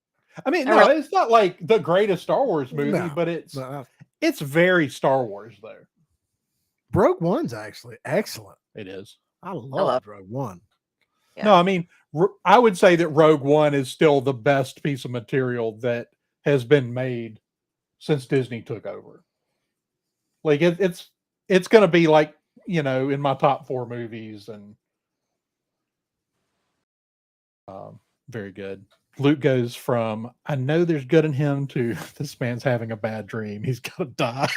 I mean, I no, really- it's not like the greatest Star Wars movie, No, but it's But, very Star Wars though. Rogue One's actually excellent. It is. I love- love Rogue One. Yeah. No, I mean, I would say that Rogue One is still the best piece of material that has been made since Disney took over. Like it's going to be like, in my top 4 movies, and very good. Luke goes from, I know there's good in him, to this man's having a bad dream. He's going to die.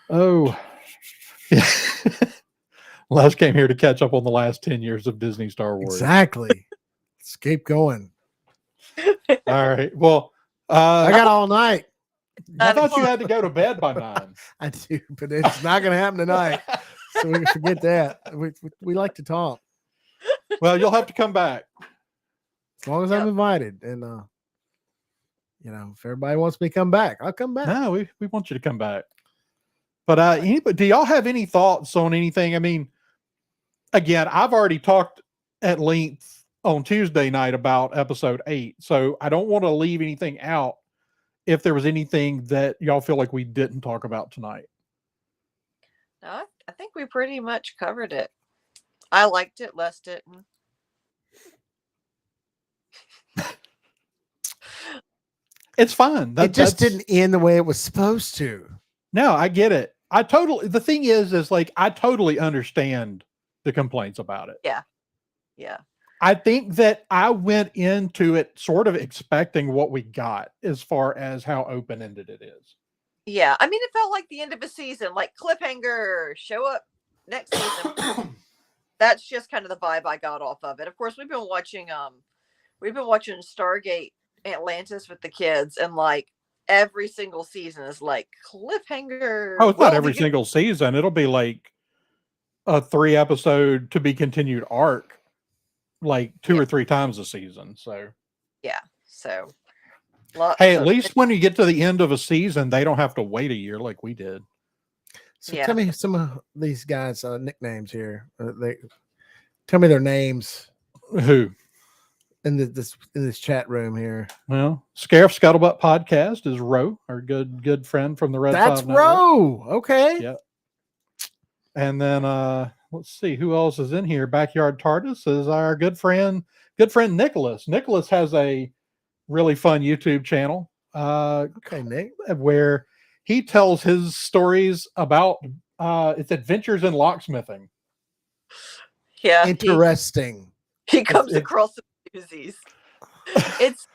Oh, yeah. Les came here to catch up on the last 10 years of Disney Star Wars. Exactly. Let's keep going. All right. Well, I got all night. I thought you had to go to bed by 9. I do, but it's not going to happen tonight. So we can forget that. We like to talk Well, you'll have to come back. as long as I'm invited. And, if everybody wants me to come back, I'll come back. No, we want you to come back. But anybody, do y'all have any thoughts on anything? I mean, again, I've already talked at length on Tuesday night about episode 8, so I don't want to leave anything out if there was anything that y'all feel like we didn't talk about tonight. No, I think we pretty much covered it. I liked it, Les didn't. It's fine. It just didn't end the way it was supposed to. No, I get it. The thing is like, I totally understand the complaints about it. Yeah. I think that I went into it sort of expecting what we got as far as how open-ended it is. Yeah. I mean, it felt like the end of a season, like cliffhanger, show up next season. That's just kind of the vibe I got off of it. Of course, we've been watching Stargate Atlantis with the kids, and like every single season is like cliffhanger. Oh, it's not every single season. It'll be like a 3-episode to be continued arc, like 2 or 3 times a season. So yeah. So hey, at least when you get to the end of a season, they don't have to wait a year like we did. So Yeah. tell me some of these guys' nicknames here. Tell me their names Who? in this chat room here. Well, Scarif Scuttlebutt Podcast is Ro, our good friend from the Red That's 5 Network. Ro. Okay. Yeah. And then let's see who else is in here. Backyard TARDIS is our good friend Nicholas. Nicholas has a really fun YouTube channel Okay, Nick. where he tells his stories about its adventures in locksmithing. yeah, Interesting. he comes it's- across some doozies. It's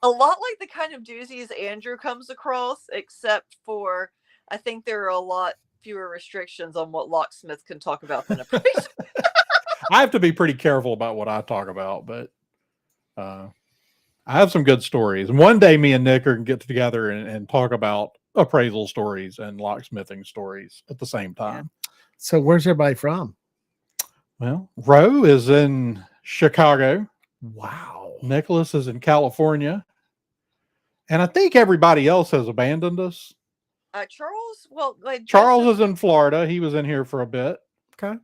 a lot like the kind of doozies Andrew comes across, except for I think there are a lot fewer restrictions on what locksmith can talk about than a priest. I have to be pretty careful about what I talk about, but I have some good stories. And one day me and Nick are going to get together and talk about appraisal stories and locksmithing stories at the same time. So where's everybody from? Well, Ro is in Chicago. Wow. Nicholas is in California. And I think everybody else has abandoned us. Charles, well, like Charles Joseph, is in Florida. He was in here for a bit. Okay.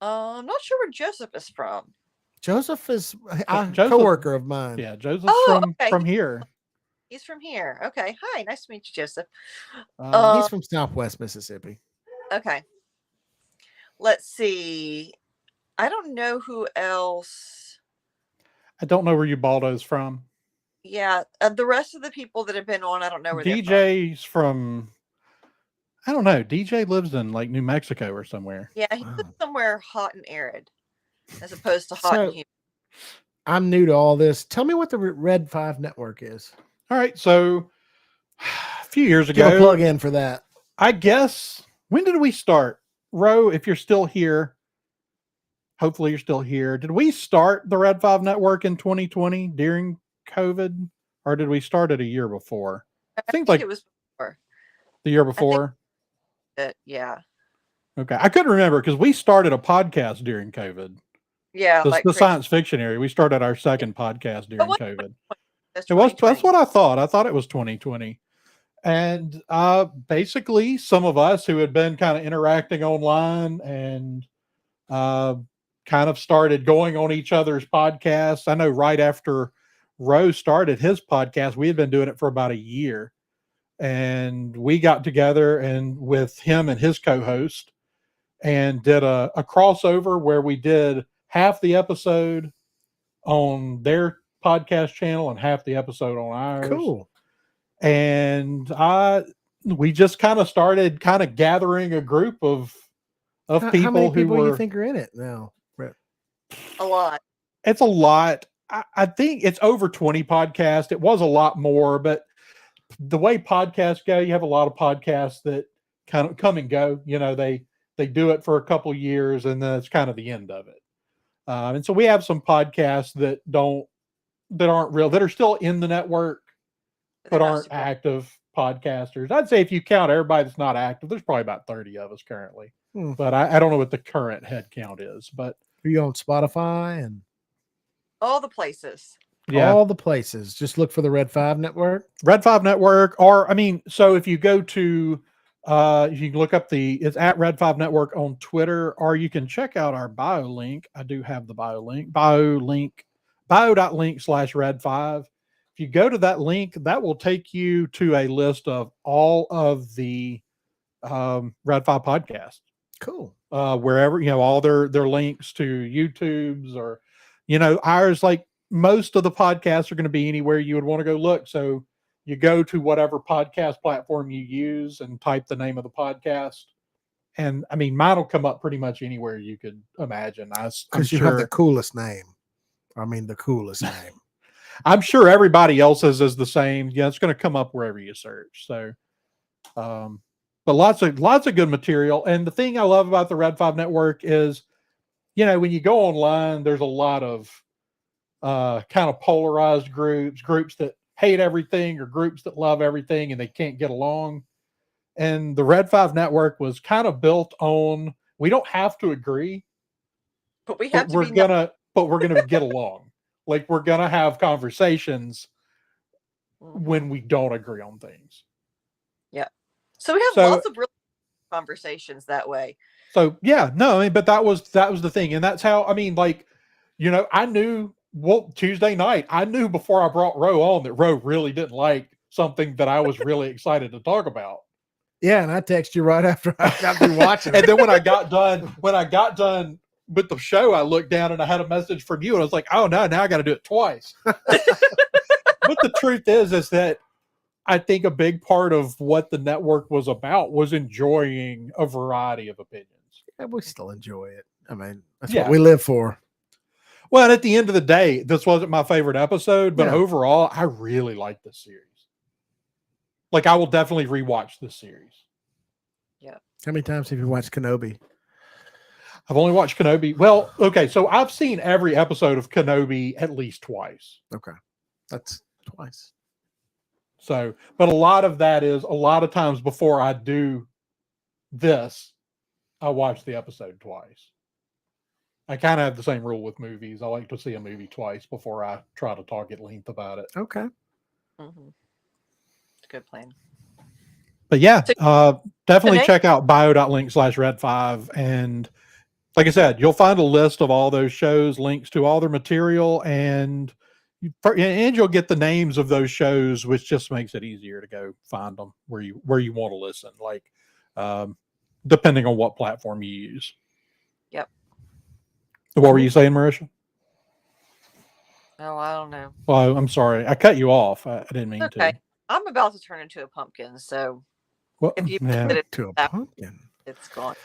I'm not sure where Joseph is from. Joseph is a Joseph- coworker of mine. Yeah, Joseph's Oh, okay. from here. He's from here. Okay. Hi. Nice to meet you, Joseph. He's from Southwest Mississippi. Okay. Let's see. I don't know who else. I don't know where Ubaldo's from. Yeah. The rest of the people that have been on, I don't know where they're from. DJ's from, I don't know. DJ lives in like New Mexico or somewhere. Yeah. He lives Wow. somewhere hot and arid as opposed to hot So- and humid. I'm new to all this. Tell me what the Red 5 network is. All right. So a few years Give a ago, plug in for that. I guess, when did we start? Ro, if you're still here, hopefully you're still here. Did we start the Red 5 Network in 2020 during COVID, or did we start it a year before? I Seems think like it was before. the year I think before. yeah. Okay, I couldn't remember because we started a podcast during COVID. Yeah, The, like the crazy. science fiction area. We started our second podcast during was COVID. That's It was. 2020. That's what I thought. I thought it was 2020. And basically, some of us who had been kind of interacting online and kind of started going on each other's podcasts. I know right after Rose started his podcast, we had been doing it for about a year. And we got together and with him and his co-host and did a crossover where we did half the episode on their podcast channel and half the episode on ours. Cool. And we just kind of started kind of gathering a group of people. How many people who were, you think are in it now? Brett? A lot. It's a lot. I think it's over 20 podcasts. It was a lot more, but the way podcasts go, you have a lot of podcasts that kind of come and go. You know, they do it for a couple of years and then it's kind of the end of it. And so we have some podcasts that aren't real, that are still in the network, but aren't active podcasters. I'd say if you count everybody that's not active, there's probably about 30 of us currently. But I don't know what the current head count is. But are you on Spotify and all the places? Yeah, all the places? Just look for the Red 5 Network. Red 5 Network, or I mean, so if you go to you can look up it's at Red 5 Network on Twitter, or you can check out our bio link. I do have the bio link, bio.link/Red5. If you go to that link, that will take you to a list of all of the Red 5 podcasts. Cool. Wherever, all their links to YouTube's, or, ours, like most of the podcasts are going to be anywhere you would want to go look. So you go to whatever podcast platform you use and type the name of the podcast. And I mean, mine will come up pretty much anywhere you could imagine. Because you have the coolest name. I mean, the coolest name. I'm sure everybody else's is the same. Yeah, it's going to come up wherever you search. So, but lots of good material. And the thing I love about the Red 5 Network is, when you go online, there's a lot of kind of polarized groups that hate everything or groups that love everything and they can't get along. And the Red 5 Network was kind of built on, we don't have to agree, but we're gonna get along. Like, we're gonna have conversations when we don't agree on things. Yeah. So we have lots of real conversations that way. So yeah, no, I mean, but that was the thing. And that's how, I mean, like, I knew, Tuesday night, I knew before I brought Ro on that Ro really didn't like something that I was really excited to talk about. Yeah, and I texted you right after I got through watching it. And then when I got done with the show, I looked down and I had a message from you, and I was like, oh no, now I got to do it twice. But the truth is that I think a big part of what the network was about was enjoying a variety of opinions. Yeah, we still enjoy it. I mean, that's what we live for. Well, at the end of the day, this wasn't my favorite episode, but overall, I really like this series. Like, I will definitely rewatch this series. Yeah. How many times have you watched Kenobi? I've only watched Kenobi. Well, okay, so I've seen every episode of Kenobi at least twice. Okay. That's twice. So, but a lot of that is, a lot of times before I do this, I watch the episode twice. I kind of have the same rule with movies. I like to see a movie twice before I try to talk at length about it. Okay. Mm-hmm. It's a good plan. But yeah, definitely check out bio.link/Red5. And like I said, you'll find a list of all those shows, links to all their material, and you'll get the names of those shows, which just makes it easier to go find them where you want to listen, like depending on what platform you use. Yep. What were you saying, Marisha? Oh, I don't know. Well, I'm sorry. I cut you off. I didn't mean to. I'm about to turn into a pumpkin, so if you put it to a pumpkin, it's gone.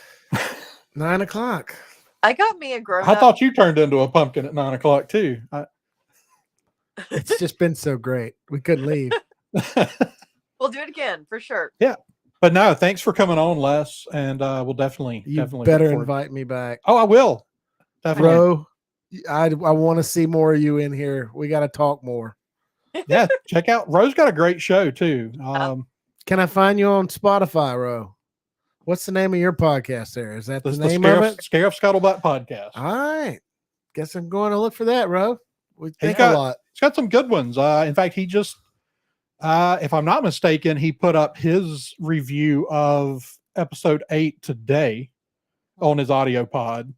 9 o'clock. I got me a grown-up. I thought you turned into a pumpkin at 9 o'clock too. It's just been so great. We couldn't leave. We'll do it again for sure. Yeah. But no, thanks for coming on, Les, and we'll definitely You definitely better look forward- invite me back. Oh, I will. Definitely. Bro, I want to see more of you in here. We got to talk more. Yeah, check out Rose got a great show too. Can I find you on Spotify, Ro? What's the name of your podcast there? Is that the name of it? Scare of Scuttlebutt podcast. All right. Guess I'm going to look for that, Ro. We think got- a lot. It's got some good ones. In fact, he just, if I'm not mistaken, he put up his review of episode 8 today on his audio pod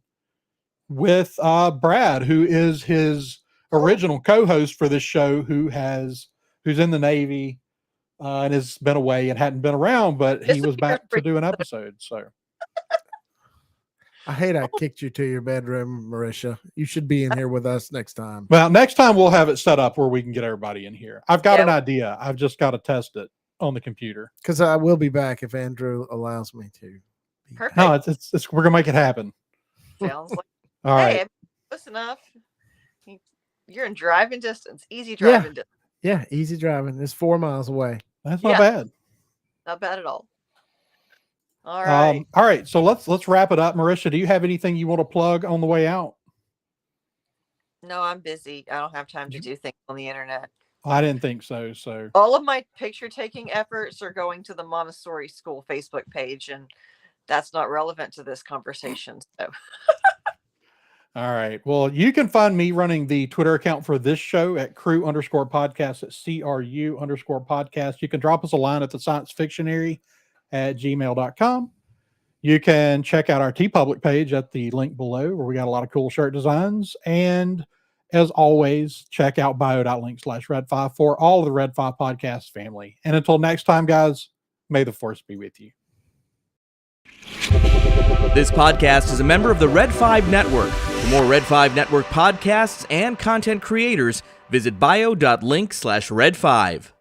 with Brad, who is his original co-host for this show, who's in the Navy and has been away and hadn't been around, but he was back to do an episode. So I hate I kicked you to your bedroom, Marisha. You should be in here with us next time. well, next time we'll have it set up where we can get everybody in here. I've got an idea. I've just got to test it on the computer. Because I will be back if Andrew allows me to. Perfect. No, it's we're gonna make it happen. Sounds like All right. hey, close enough. You're in driving distance, easy driving distance. Yeah, easy driving. It's 4 miles away. That's not bad. Not bad at all. All right. All right. So let's wrap it up. Marisha, do you have anything you want to plug on the way out? No, I'm busy. I don't have time to do things on the internet. I didn't think so. So All of my picture taking efforts are going to the Montessori School Facebook page, and that's not relevant to this conversation. So all right. Well, you can find me running the Twitter account for this show at crew_podcast at CRU_podcast. You can drop us a line at the sciencefictionary@gmail.com. You can check out our TeePublic page at the link below where we got a lot of cool shirt designs. And as always, check out bio.link/Red5 for all of the Red 5 podcast family. And until next time, guys, may the force be with you. This podcast is a member of the Red 5 Network. For more Red 5 Network podcasts and content creators, visit bio.link/Red5.